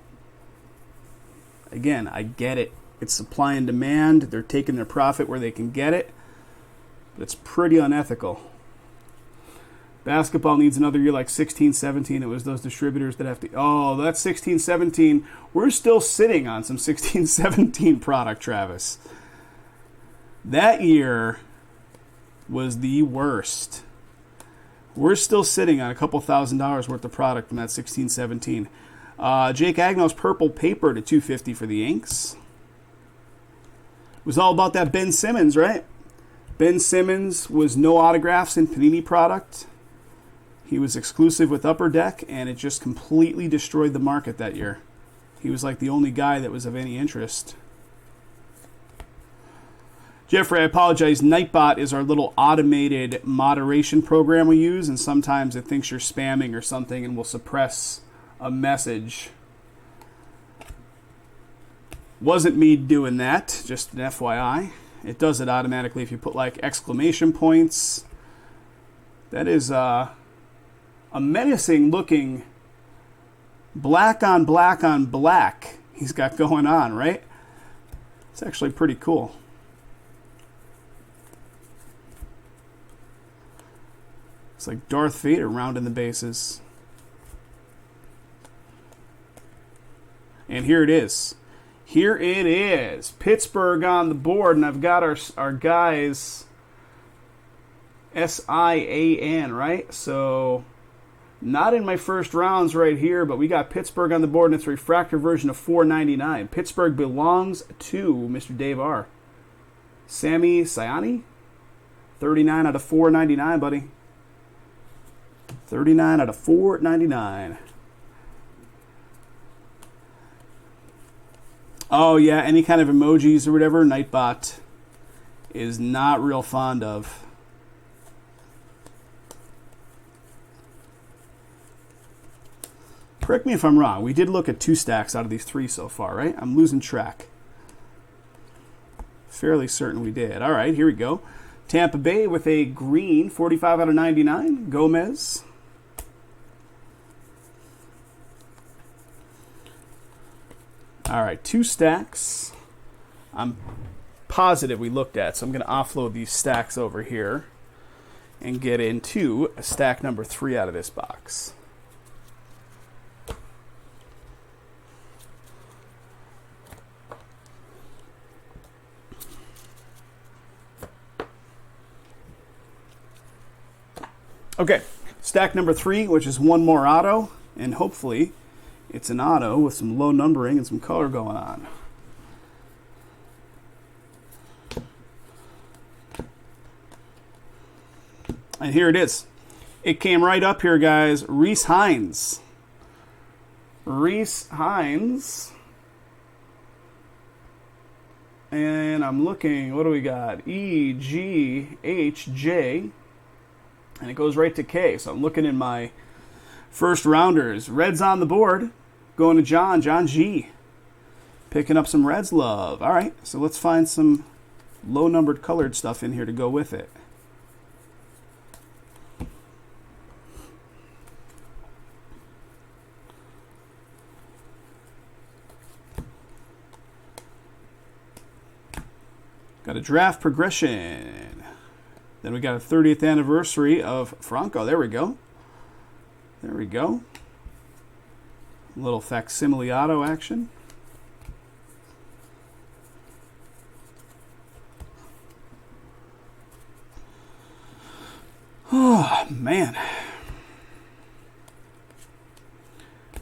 [SPEAKER 1] Again, I get it. It's supply and demand. They're taking their profit where they can get it. But it's pretty unethical. Basketball needs another year like 16, 17. It was those distributors that have to... Oh, that's 16, 17. We're still sitting on some 16, 17 product, Travis. That year was the worst. We're still sitting on a couple $1,000s worth of product from that 16, 17. Jake Agnow's purple paper to 250 for the Yanks. It was all about that Ben Simmons, right? Ben Simmons was no autographs in Panini product. He was exclusive with Upper Deck, and it just completely destroyed the market that year. He was like the only guy that was of any interest. Jeffrey, I apologize. Nightbot is our little automated moderation program we use, and sometimes it thinks you're spamming or something and will suppress a message. Wasn't me doing that, just an FYI. It does it automatically if you put like exclamation points. That is a menacing looking black on black on black he's got going on, right? It's actually pretty cool. It's like Darth Vader rounding the bases. And here it is. Here it is. Pittsburgh on the board, and I've got our guys SIAN, right? So not in my first rounds right here, but we got Pittsburgh on the board, and it's a refractor version of 499. Pittsburgh belongs to Mr. Dave R. Sammy Sayani, 39 out of 499, buddy. 39 out of 499. Oh, yeah, any kind of emojis or whatever, Nightbot is not real fond of. Correct me if I'm wrong. We did look at 2 stacks out of these 3 so far, right? I'm losing track. Fairly certain we did. All right, here we go. Tampa Bay with a green, 45 out of 99. Gomez. All right, 2 stacks. I'm positive we looked at, so I'm going to offload these stacks over here and get into stack number 3 out of this box. Okay, stack number 3, which is one more auto, and hopefully it's an auto with some low numbering and some color going on. And here it is. It came right up here, guys. Rhys Hines. Rhys Hines. And I'm looking, what do we got? E, G, H, J. And it goes right to K. So I'm looking in my first rounders. Reds on the board. Going to John G. Picking up some Reds love. All right, so let's find some low-numbered colored stuff in here to go with it. Got a draft progression. Then we got a 30th anniversary of Franco. There we go. There we go. A little facsimile auto action. Oh, man.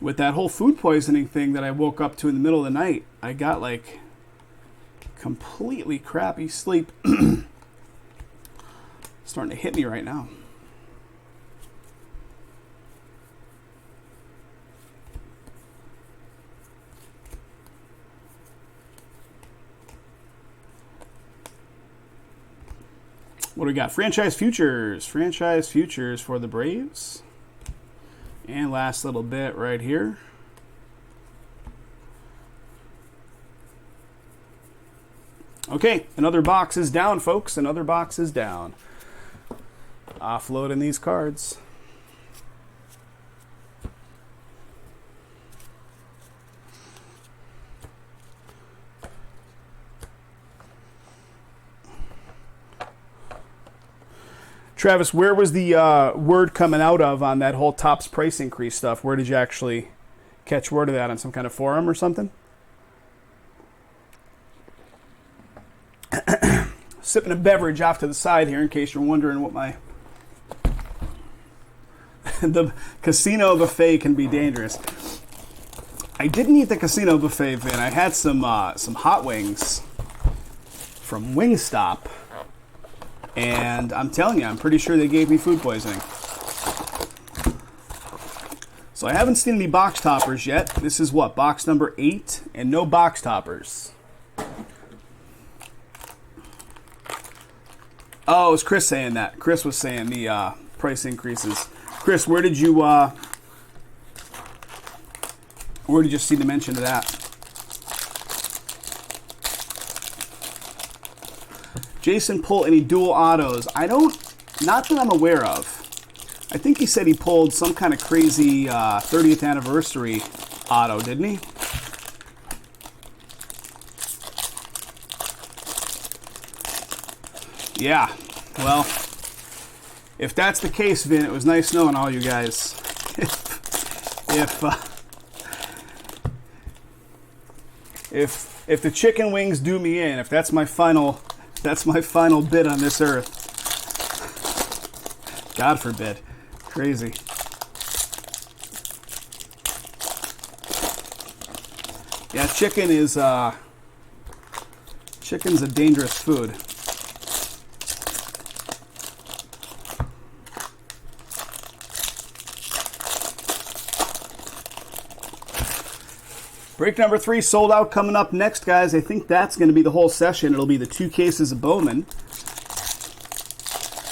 [SPEAKER 1] With that whole food poisoning thing that I woke up to in the middle of the night, I got like completely crappy sleep. Starting to hit me right now. What do we got? Franchise futures. Franchise futures for the Braves. And last little bit right here. Okay, another box is down, folks. Another box is down. Offloading these cards. Travis, where was the word coming out of on that whole Topps price increase stuff? Where did you actually catch word of that? On some kind of forum or something? Sipping a beverage off to the side here in case you're wondering what my... The casino buffet can be dangerous. I didn't eat the casino buffet, Vin. I had some hot wings from Wingstop. And I'm telling you, I'm pretty sure they gave me food poisoning. So I haven't seen any box toppers yet. This is what, box number 8, and no box toppers. Oh, it was Chris saying that. Chris was saying the price increases. Chris, where did you see the mention of that? Jason pull any dual autos? Not that I'm aware of. I think he said he pulled some kind of crazy 30th anniversary auto, didn't he? Yeah, well, if that's the case, Vin, it was nice knowing all you guys. If the chicken wings do me in, if that's my final bid on this earth. God forbid. Crazy. Yeah, chicken's a dangerous food. Break number 3 sold out coming up next, guys. I think that's going to be the whole session. It'll be the 2 cases of Bowman.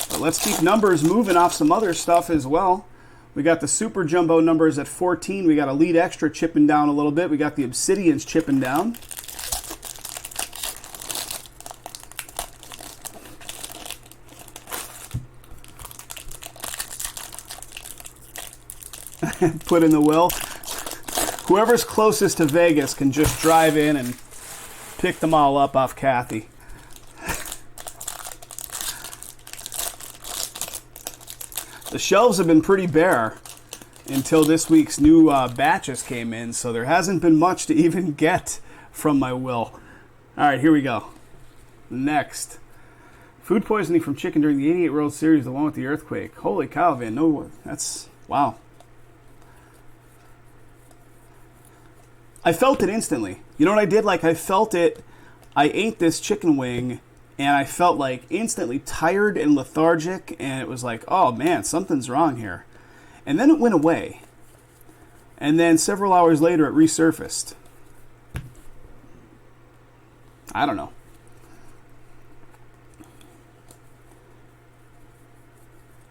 [SPEAKER 1] But let's keep numbers moving off some other stuff as well. We got the Super Jumbo numbers at 14. We got Elite Extra chipping down a little bit. We got the Obsidians chipping down. Put in the will. Whoever's closest to Vegas can just drive in and pick them all up off Kathy. The shelves have been pretty bare until this week's new batches came in, so there hasn't been much to even get from my will. All right, here we go. Next. Food poisoning from chicken during the 88 World Series, the one with the earthquake. Holy cow, Van. No, that's... wow. I felt it instantly. You know what I did? Like, I felt it. I ate this chicken wing, and I felt, like, instantly tired and lethargic, and it was like, oh, man, something's wrong here. And then it went away. And then several hours later, it resurfaced. I don't know.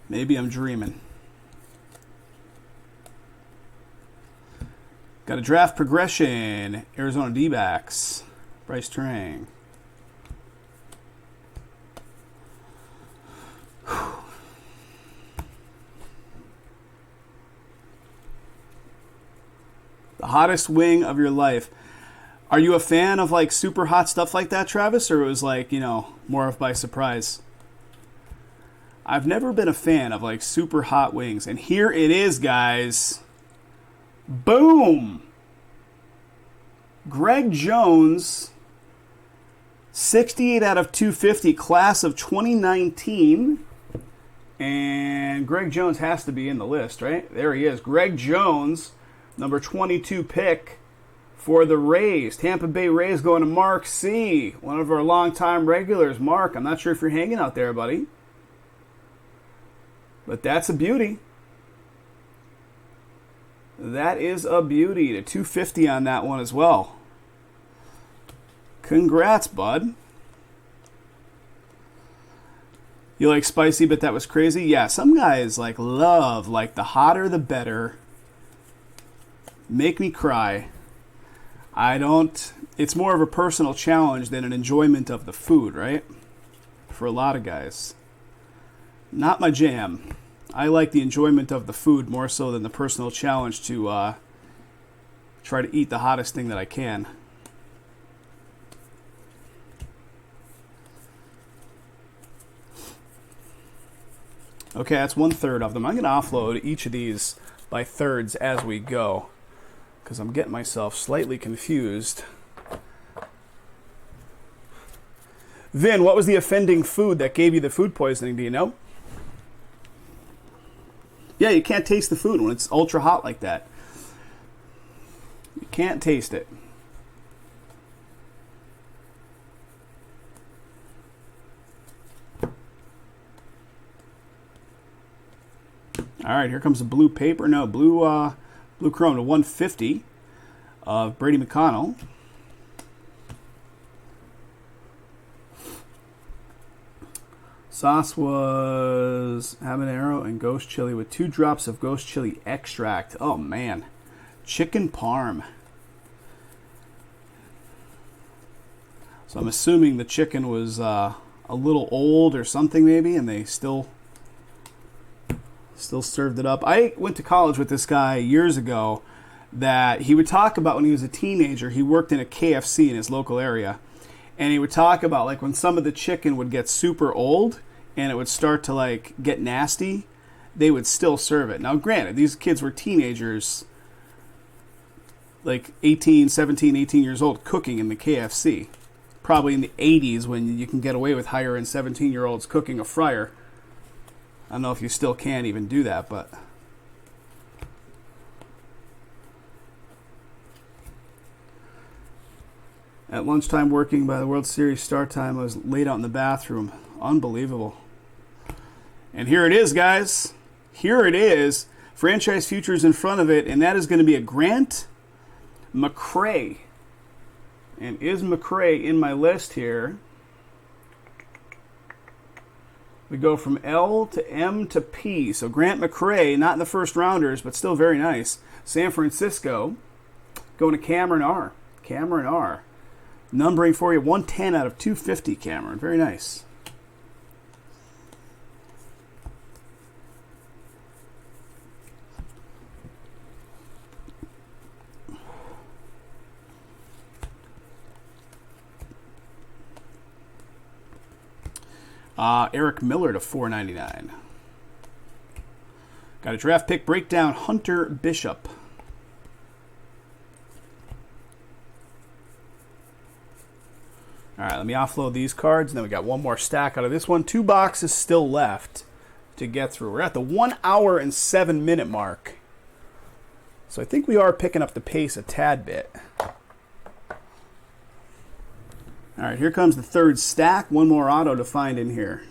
[SPEAKER 1] Maybe I'm dreaming. Got a draft progression. Arizona D-backs. Bryce Trang. The hottest wing of your life. Are you a fan of like super hot stuff like that, Travis? Or it was like, you know, more of by surprise? I've never been a fan of like super hot wings. And here it is, guys. Boom! Greg Jones, 68 out of 250, class of 2019. And Greg Jones has to be in the list, right? There he is. Greg Jones, number 22 pick for the Rays. Tampa Bay Rays going to Mark C., one of our longtime regulars. Mark, I'm not sure if you're hanging out there, buddy. But that's a beauty. That is a beauty. The 250 on that one as well. Congrats, bud. You like spicy, but that was crazy? Yeah, some guys like love, like the hotter the better. Make me cry. I don't. It's more of a personal challenge than an enjoyment of the food, right? For a lot of guys. Not my jam. I like the enjoyment of the food more so than the personal challenge to try to eat the hottest thing that I can. Okay, that's 1/3 of them. I'm going to offload each of these by thirds as we go because I'm getting myself slightly confused. Vin, what was the offending food that gave you the food poisoning? Do you know? Yeah, you can't taste the food when it's ultra hot like that. You can't taste it. All right, here comes the blue paper. No, blue Blue Chrome to 150 of Brady McConnell. Sauce was habanero and ghost chili with 2 drops of ghost chili extract. Oh, man. Chicken parm. So I'm assuming the chicken was a little old or something maybe, and they still served it up. I went to college with this guy years ago that he would talk about when he was a teenager. He worked in a KFC in his local area, and he would talk about like when some of the chicken would get super old and it would start to like get nasty, they would still serve it. Now granted, these kids were teenagers, like 17, 18 years old, cooking in the KFC. Probably in the 80s when you can get away with hiring 17-year-olds cooking a fryer. I don't know if you still can even do that, but... At lunchtime working by the World Series start time, I was laid out in the bathroom. Unbelievable. And here it is, guys. Here it is. Franchise futures in front of it, and that is going to be a Grant McCray. And is McCray in my list here? We go from L to M to P. So Grant McCray, not in the first rounders, but still very nice. San Francisco, going to Cameron R. Cameron R. Numbering for you, 110 out of 250, Cameron. Very nice. Eric Miller to 499. Got a draft pick breakdown, Hunter Bishop. All right, let me offload these cards, and then we got one more stack out of this one. 2 boxes still left to get through. We're at the 1 hour and 7 minute mark. So I think we are picking up the pace a tad bit. All right, here comes the third stack. One more auto to find in here.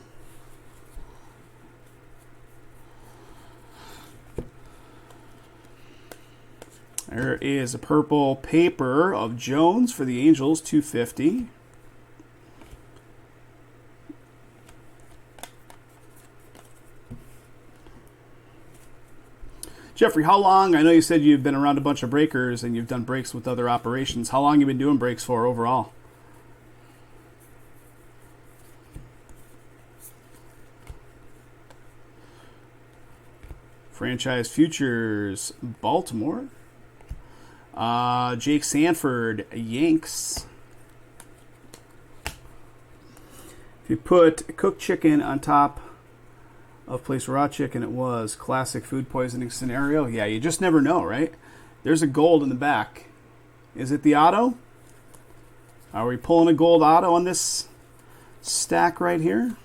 [SPEAKER 1] There is a purple paper of Jones for the Angels, 250. Jeffrey, how long, I know you said you've been around a bunch of breakers and you've done breaks with other operations. How long have you been doing breaks for overall? Franchise futures, Baltimore. Jake Sanford, Yanks. If you put cooked chicken on top of place raw chicken, it was classic food poisoning scenario. Yeah, you just never know, right? There's a gold in the back. Is it the auto? Are we pulling a gold auto on this stack right here?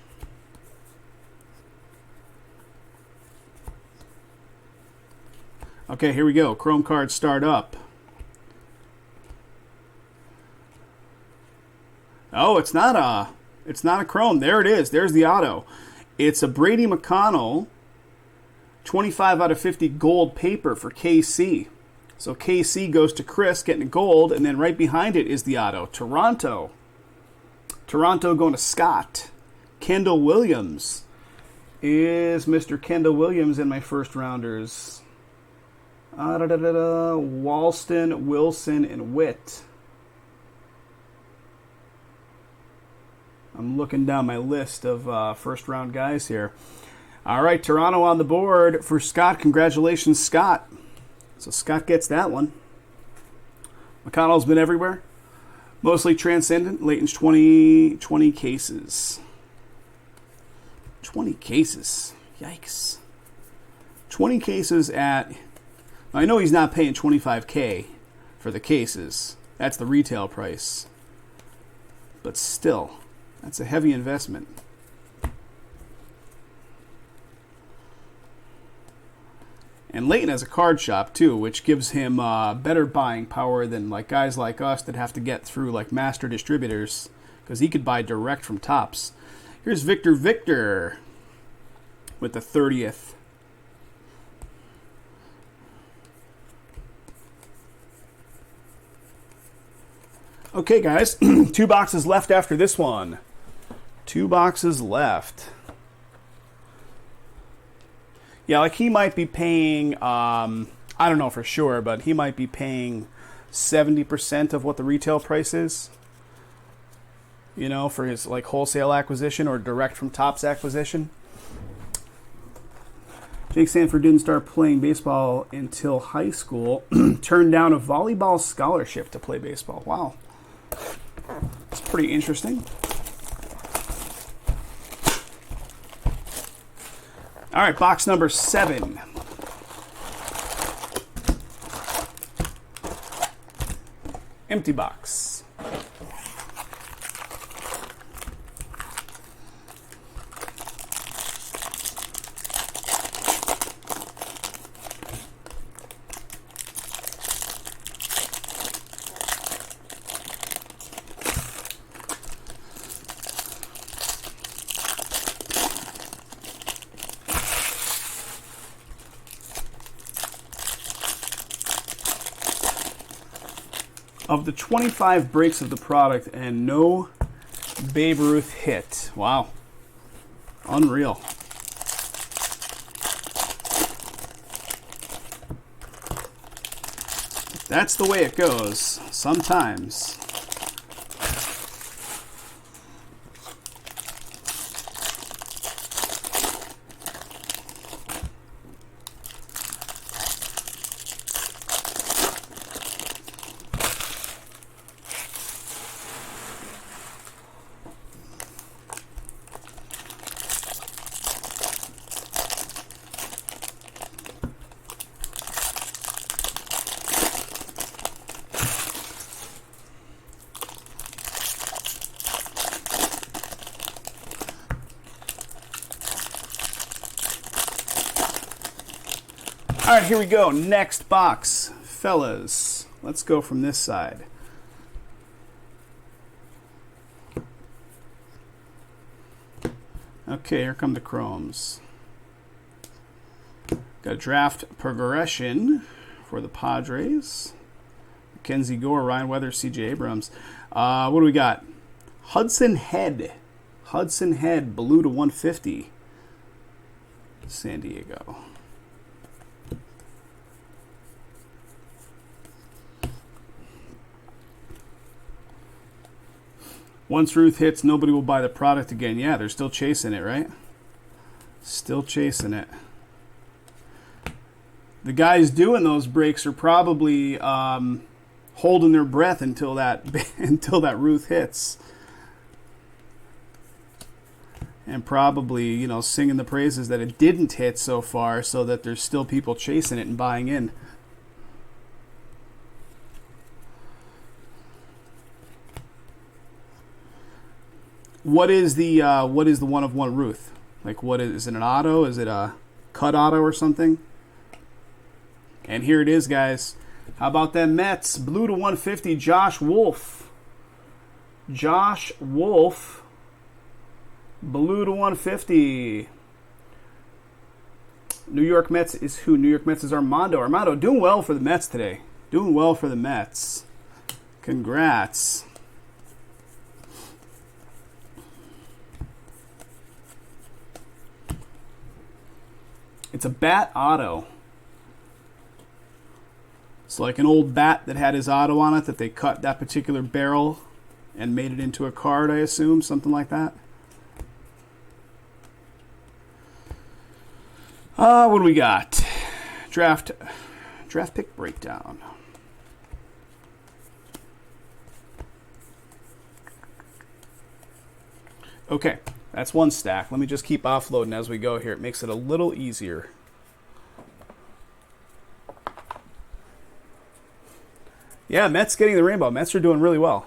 [SPEAKER 1] Okay, here we go. Chrome cards start up. Oh, it's not a chrome. There it is. There's the auto. It's a Brady McConnell 25 out of 50 gold paper for KC. So KC goes to Chris getting a gold, and then right behind it is the auto. Toronto. Toronto going to Scott. Kendall Williams. Is Mr. Kendall Williams in my first rounders? Walston, Wilson, and Witt. I'm looking down my list of first-round guys here. All right, Toronto on the board for Scott. Congratulations, Scott. So Scott gets that one. McConnell's been everywhere. Mostly transcendent. Layton's 20 cases. 20 cases. Yikes. 20 cases at... I know he's not paying $25K for the cases. That's the retail price. But still... that's a heavy investment. And Layton has a card shop too, which gives him better buying power than like guys like us that have to get through like master distributors, because he could buy direct from Topps. Here's Victor with the 30th. Okay, guys, 2 boxes left after this one. 2 boxes left. Yeah, like he might be paying, I don't know for sure, but he might be paying 70% of what the retail price is. You know, for his like wholesale acquisition or direct from Topps acquisition. Jake Sanford didn't start playing baseball until high school. Turned down a volleyball scholarship to play baseball. Wow. It's pretty interesting. All right, box number 7. Empty box. Of the 25 breaks of the product and no Babe Ruth hit. Wow. Unreal. That's the way it goes sometimes. All right, here we go. Next box, fellas. Let's go from this side. Okay, here come the chromes. Got a draft progression for the Padres. Mackenzie Gore, Ryan Weathers, C.J. Abrams. What do we got? Hudson Head. Hudson Head, blue to 150. San Diego. Once Ruth hits, nobody will buy the product again. Yeah, they're still chasing it, right? Still chasing it. The guys doing those breaks are probably holding their breath until that until that Ruth hits, and probably, you know, singing the praises that it didn't hit so far, so that there's still people chasing it and buying in. What is the 1/1 Ruth? Like, what is it, an auto? Is it a cut auto or something? And here it is, guys. How about them Mets? Blue to 150, Josh Wolf. Josh Wolf. Blue to 150. New York Mets is who? New York Mets is Armando. Armando doing well for the Mets today. Doing well for the Mets. Congrats. It's a bat auto. It's like an old bat that had his auto on it that they cut that particular barrel and made it into a card, I assume, something like that. What do we got? Draft pick breakdown. Okay, that's one stack. Let me just keep offloading as we go here. It makes it a little easier. Yeah, Mets getting the rainbow. Mets are doing really well.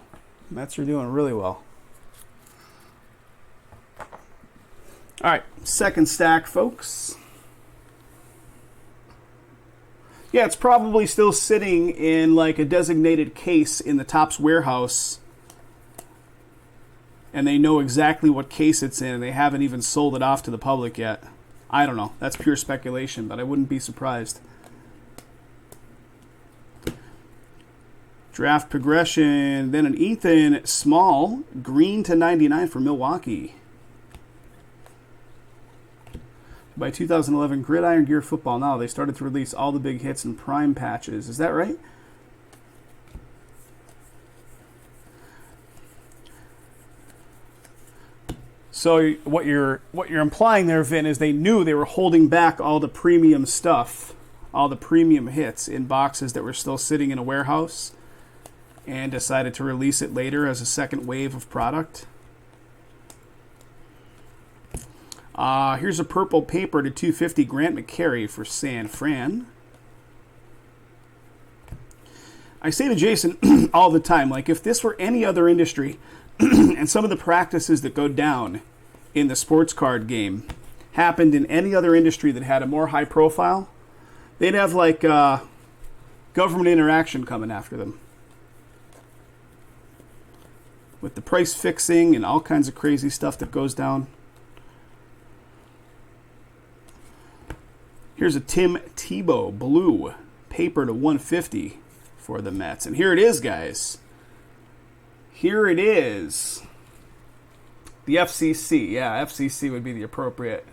[SPEAKER 1] Mets are doing really well. All right, second stack, folks. Yeah, it's probably still sitting in like a designated case in the Topps warehouse, and they know exactly what case it's in, and they haven't even sold it off to the public yet. I don't know. That's pure speculation, but I wouldn't be surprised. Draft progression, then an Ethan Small, green to 99 for Milwaukee. By 2011, Gridiron Gear Football Now, they started to release all the big hits and prime patches. Is that right? So what you're implying there, Vin, is they knew they were holding back all the premium stuff, all the premium hits in boxes that were still sitting in a warehouse, and decided to release it later as a second wave of product. Here's a purple paper to 250 Grant McCary for San Fran. I say to Jason all the time, like, if this were any other industry and some of the practices that go down in the sports card game happened in any other industry that had a more high profile, they'd have like government interaction coming after them. With the price fixing and all kinds of crazy stuff that goes down. Here's a Tim Tebow blue paper to 150 for the Mets. And here it is, guys. Here it is. The FCC. Yeah, FCC would be the appropriate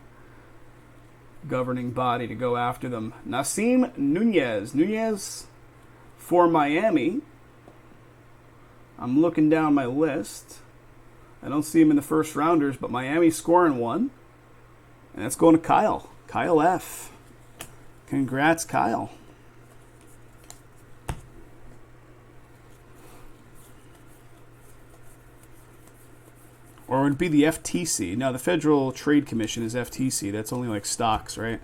[SPEAKER 1] governing body to go after them. Nasim Nunez. Nunez for Miami. I'm looking down my list. I don't see him in the first rounders, but Miami's scoring one. And that's going to Kyle. Kyle F. Congrats, Kyle. Or would it be the FTC? No, the Federal Trade Commission is FTC. That's only like stocks, right?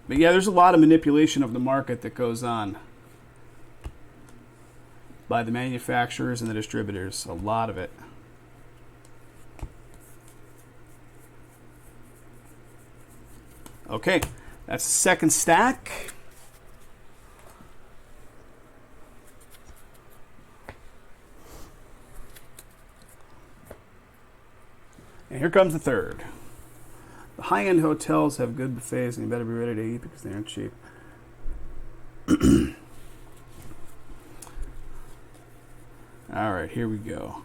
[SPEAKER 1] But yeah, there's a lot of manipulation of the market that goes on by the manufacturers and the distributors. A lot of it. Okay, that's the second stack. And here comes the third. The high-end hotels have good buffets, and you better be ready to eat because they aren't cheap. All right, here we go.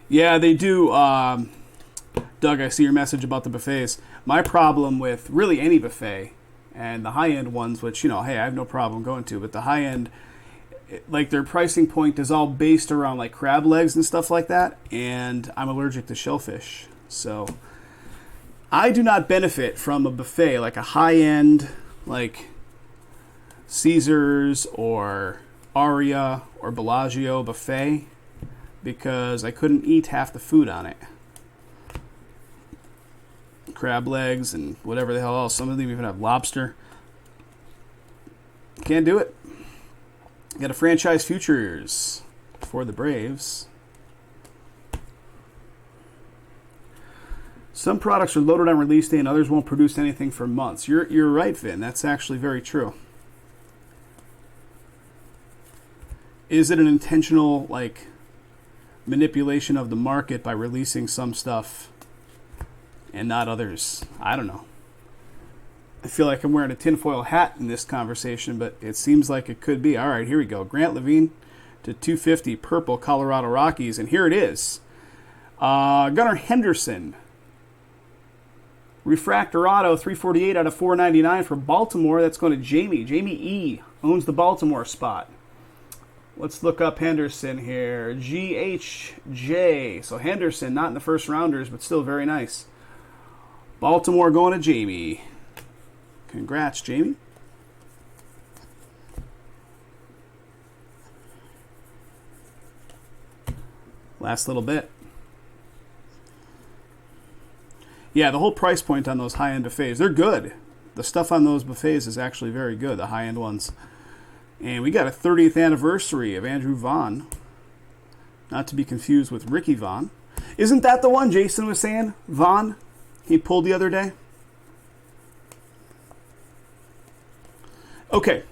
[SPEAKER 1] Yeah, they do. Doug, I see your message about the buffets. My problem with really any buffet, and the high-end ones, which, you know, hey, I have no problem going to, but the high-end, like, their pricing point is all based around, like, crab legs and stuff like that, and I'm allergic to shellfish. So I do not benefit from a buffet, like a high-end, like Caesars or Aria or Bellagio buffet, because I couldn't eat half the food on it. Crab legs and whatever the hell else. Some of them even have lobster. Can't do it. Got a franchise futures for the Braves. Some products are loaded on release day and others won't produce anything for months. You're right, Vin. That's actually very true. Is it an intentional, like, manipulation of the market by releasing some stuff and not others? I don't know. I feel like I'm wearing a tinfoil hat in this conversation, but it seems like it could be. All right, here we go. Grant Levine to 250, purple Colorado Rockies, and here it is. Gunnar Henderson. Refractor Auto, 348 out of 499 for Baltimore. That's going to Jamie. Jamie E. owns the Baltimore spot. Let's look up Henderson here. GHJ. So Henderson, not in the first rounders, but still very nice. Baltimore going to Jamie. Congrats, Jamie. Last little bit. Yeah, the whole price point on those high-end buffets, they're good. The stuff on those buffets is actually very good, the high-end ones. And we got a 30th anniversary of Andrew Vaughn. Not to be confused with Ricky Vaughn. Isn't that the one Jason was saying, Vaughn, he pulled the other day? Okay.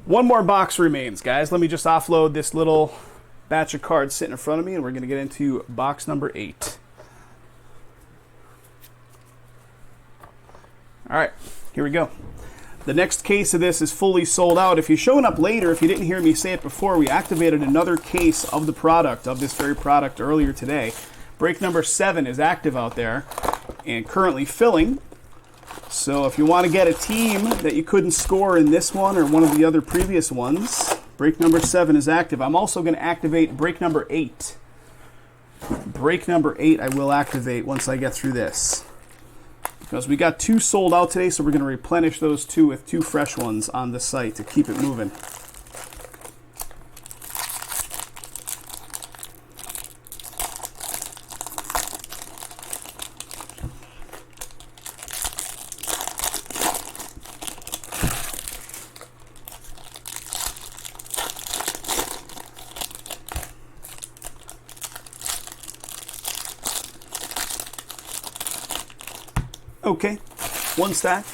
[SPEAKER 1] One more box remains, guys. Let me just offload this little batch of cards sitting in front of me, and we're going to get into box number 8. All right, here we go. The next case of this is fully sold out. If you're showing up later, if you didn't hear me say it before, we activated another case of the product, of this very product earlier today. Break number 7 is active out there and currently filling. So if you want to get a team that you couldn't score in this one or one of the other previous ones, break number 7 is active. I'm also going to activate break number 8. Break number 8 I will activate once I get through this. Because we got 2 sold out today, so we're going to replenish those 2 with 2 fresh ones on the site to keep it moving. Okay, 1 stack.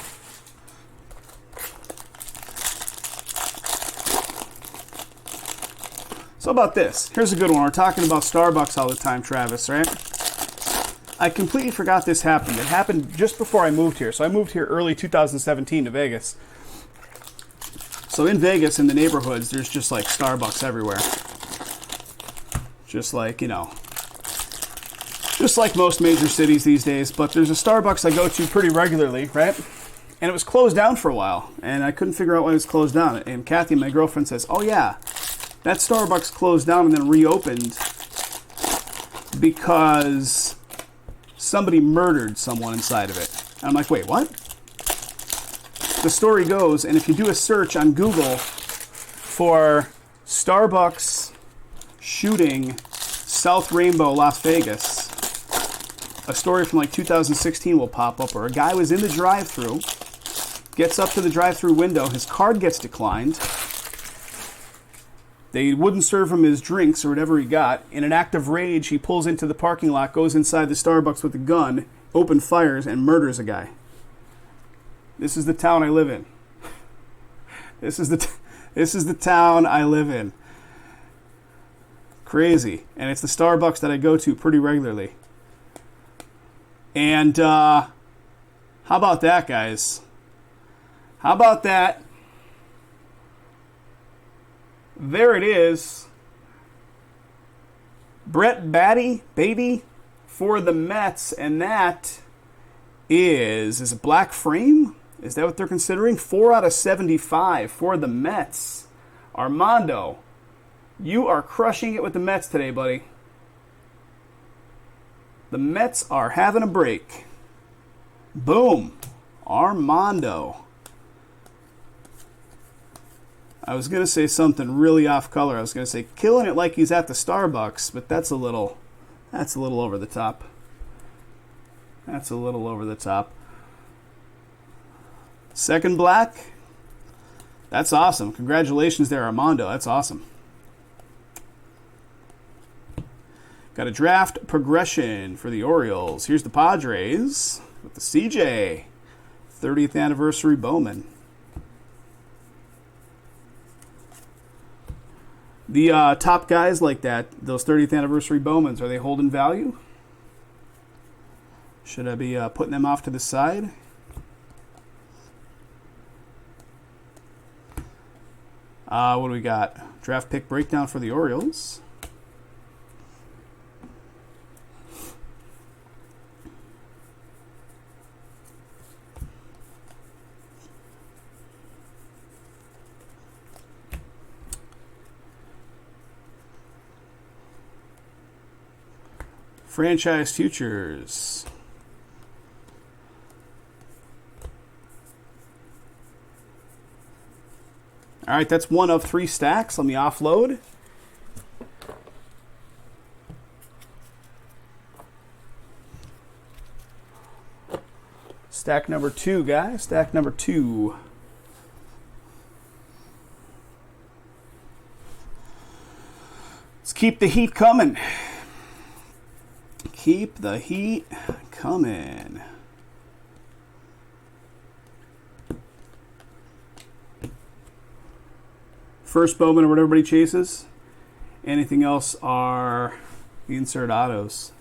[SPEAKER 1] So how about this? Here's a good one. We're talking about Starbucks all the time, Travis, right? I completely forgot this happened. It happened just before I moved here. So I moved here early 2017 to Vegas. So in Vegas, in the neighborhoods, there's just like Starbucks everywhere. Just like, you know, just like most major cities these days, but there's a Starbucks I go to pretty regularly, right? And it was closed down for a while, and I couldn't figure out why it was closed down. And Kathy, my girlfriend, says, oh yeah, that Starbucks closed down and then reopened because somebody murdered someone inside of it. And I'm like, wait, what? The story goes, and if you do a search on Google for Starbucks shooting South Rainbow, Las Vegas, a story from like 2016 will pop up where a guy was in the drive-thru, gets up to the drive-thru window, his card gets declined. They wouldn't serve him his drinks or whatever he got. In an act of rage, he pulls into the parking lot, goes inside the Starbucks with a gun, open fires, and murders a guy. This is the town I live in. This is the town I live in. Crazy. And it's the Starbucks that I go to pretty regularly. And how about that, guys? How about that? There it is. Brett Baty for the Mets, and that is a black frame? Is that what they're considering? 4 out of 75 for the Mets. Armando, you are crushing it with the Mets today, buddy. The Mets are having a break. Boom. Armando. I was going to say something really off color. I was going to say killing it like he's at the Starbucks, but that's a little over the top. That's a little over the top. Second black. That's awesome. Congratulations there, Armando. That's awesome. Got a draft progression for the Orioles. Here's the Padres with the CJ. 30th anniversary Bowman. The top guys like that, those 30th anniversary Bowmans, are they holding value? Should I be putting them off to the side? What do we got? Draft pick breakdown for the Orioles. Franchise futures. All right, that's 1 of 3 stacks. Let me offload. Stack number 2, guys. Stack number 2. Let's keep the heat coming. Keep the heat coming. First Bowman or what everybody chases. Anything else are insert autos.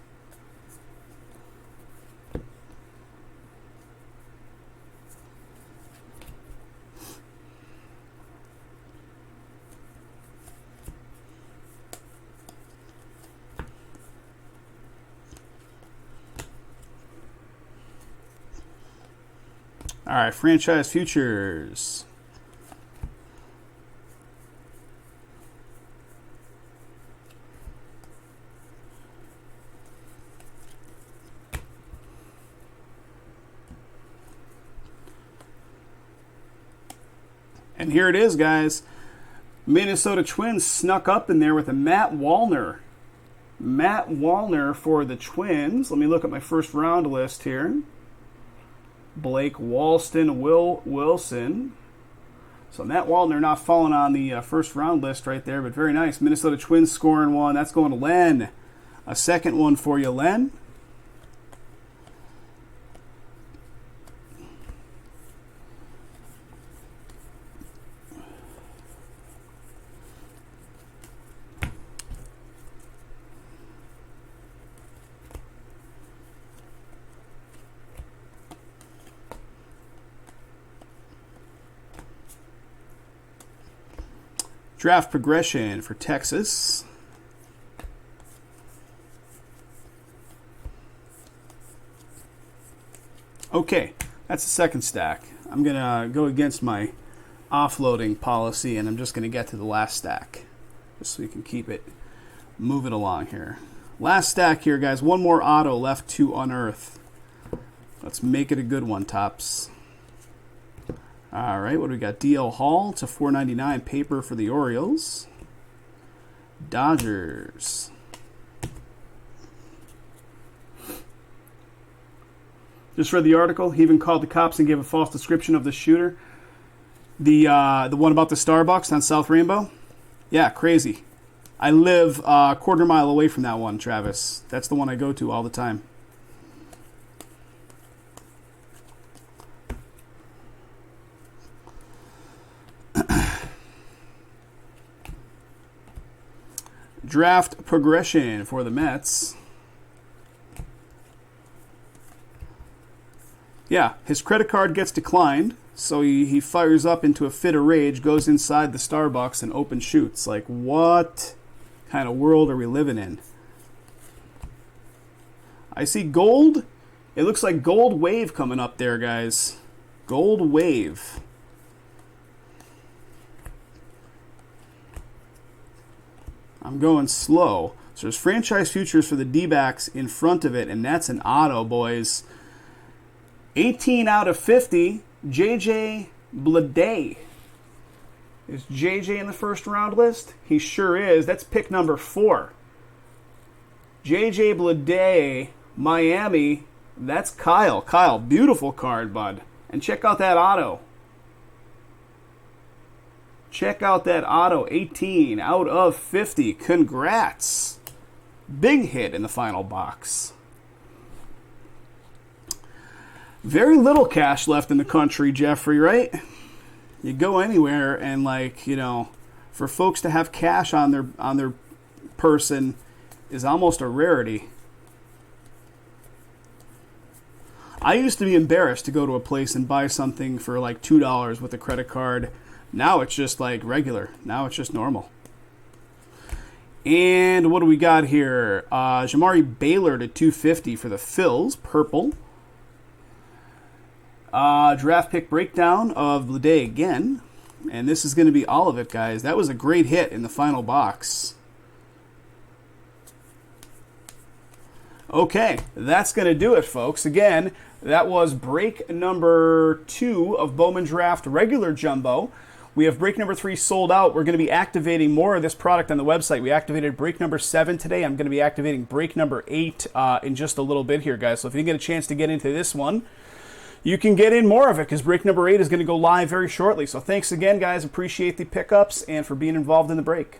[SPEAKER 1] All right, franchise futures. And here it is, guys. Minnesota Twins snuck up in there with a Matt Wallner. Matt Wallner for the Twins. Let me look at my first round list here. Blake Walston, Will Wilson. So Matt Wallner not falling on the first round list right there, but very nice. Minnesota Twins scoring one. That's going to Len. A second one for you, Len. Draft progression for Texas. Okay, that's the second stack. I'm going to go against my offloading policy, and I'm just going to get to the last stack, just so we can keep it moving along here. Last stack here, guys. One more auto left to unearth. Let's make it a good one, Tops. All right, what do we got? DL Hall to $4.99 paper for the Orioles. Dodgers. Just read the article. He even called the cops and gave a false description of the shooter. The one about the Starbucks on South Rainbow. Yeah, crazy. I live a quarter mile away from that one, Travis. That's the one I go to all the time. Draft progression for the Mets. Yeah, his credit card gets declined, so he fires up into a fit of rage, goes inside the Starbucks, and open shoots. Like, what kind of world are we living in? I see gold. It looks like gold wave coming up there, guys. Gold wave. I'm going slow. So there's franchise futures for the D-backs in front of it, and that's an auto, boys. 18 out of 50, J.J. Bleday. Is J.J. in the first round list? He sure is. That's pick number 4. J.J. Bleday, Miami. That's Kyle. Kyle, beautiful card, bud. And check out that auto. Check out that auto, 18 out of 50. Congrats. Big hit in the final box. Very little cash left in the country, Jeffrey, right? You go anywhere and, like, you know, for folks to have cash on their person is almost a rarity. I used to be embarrassed to go to a place and buy something for like $2 with a credit card. Now it's just like regular. Now it's just normal. And what do we got here? Jamari Baylor to $250 for the Phils, purple. Draft pick breakdown of the day again. And this is going to be all of it, guys. That was a great hit in the final box. Okay, that's going to do it, folks. Again, that was break number 2 of Bowman Draft regular jumbo. We have break number 3 sold out. We're going to be activating more of this product on the website. We activated break number 7 today. I'm going to be activating break number 8 in just a little bit here, guys. So if you didn't get a chance to get into this one, you can get in more of it because break number 8 is going to go live very shortly. So thanks again, guys. Appreciate the pickups and for being involved in the break.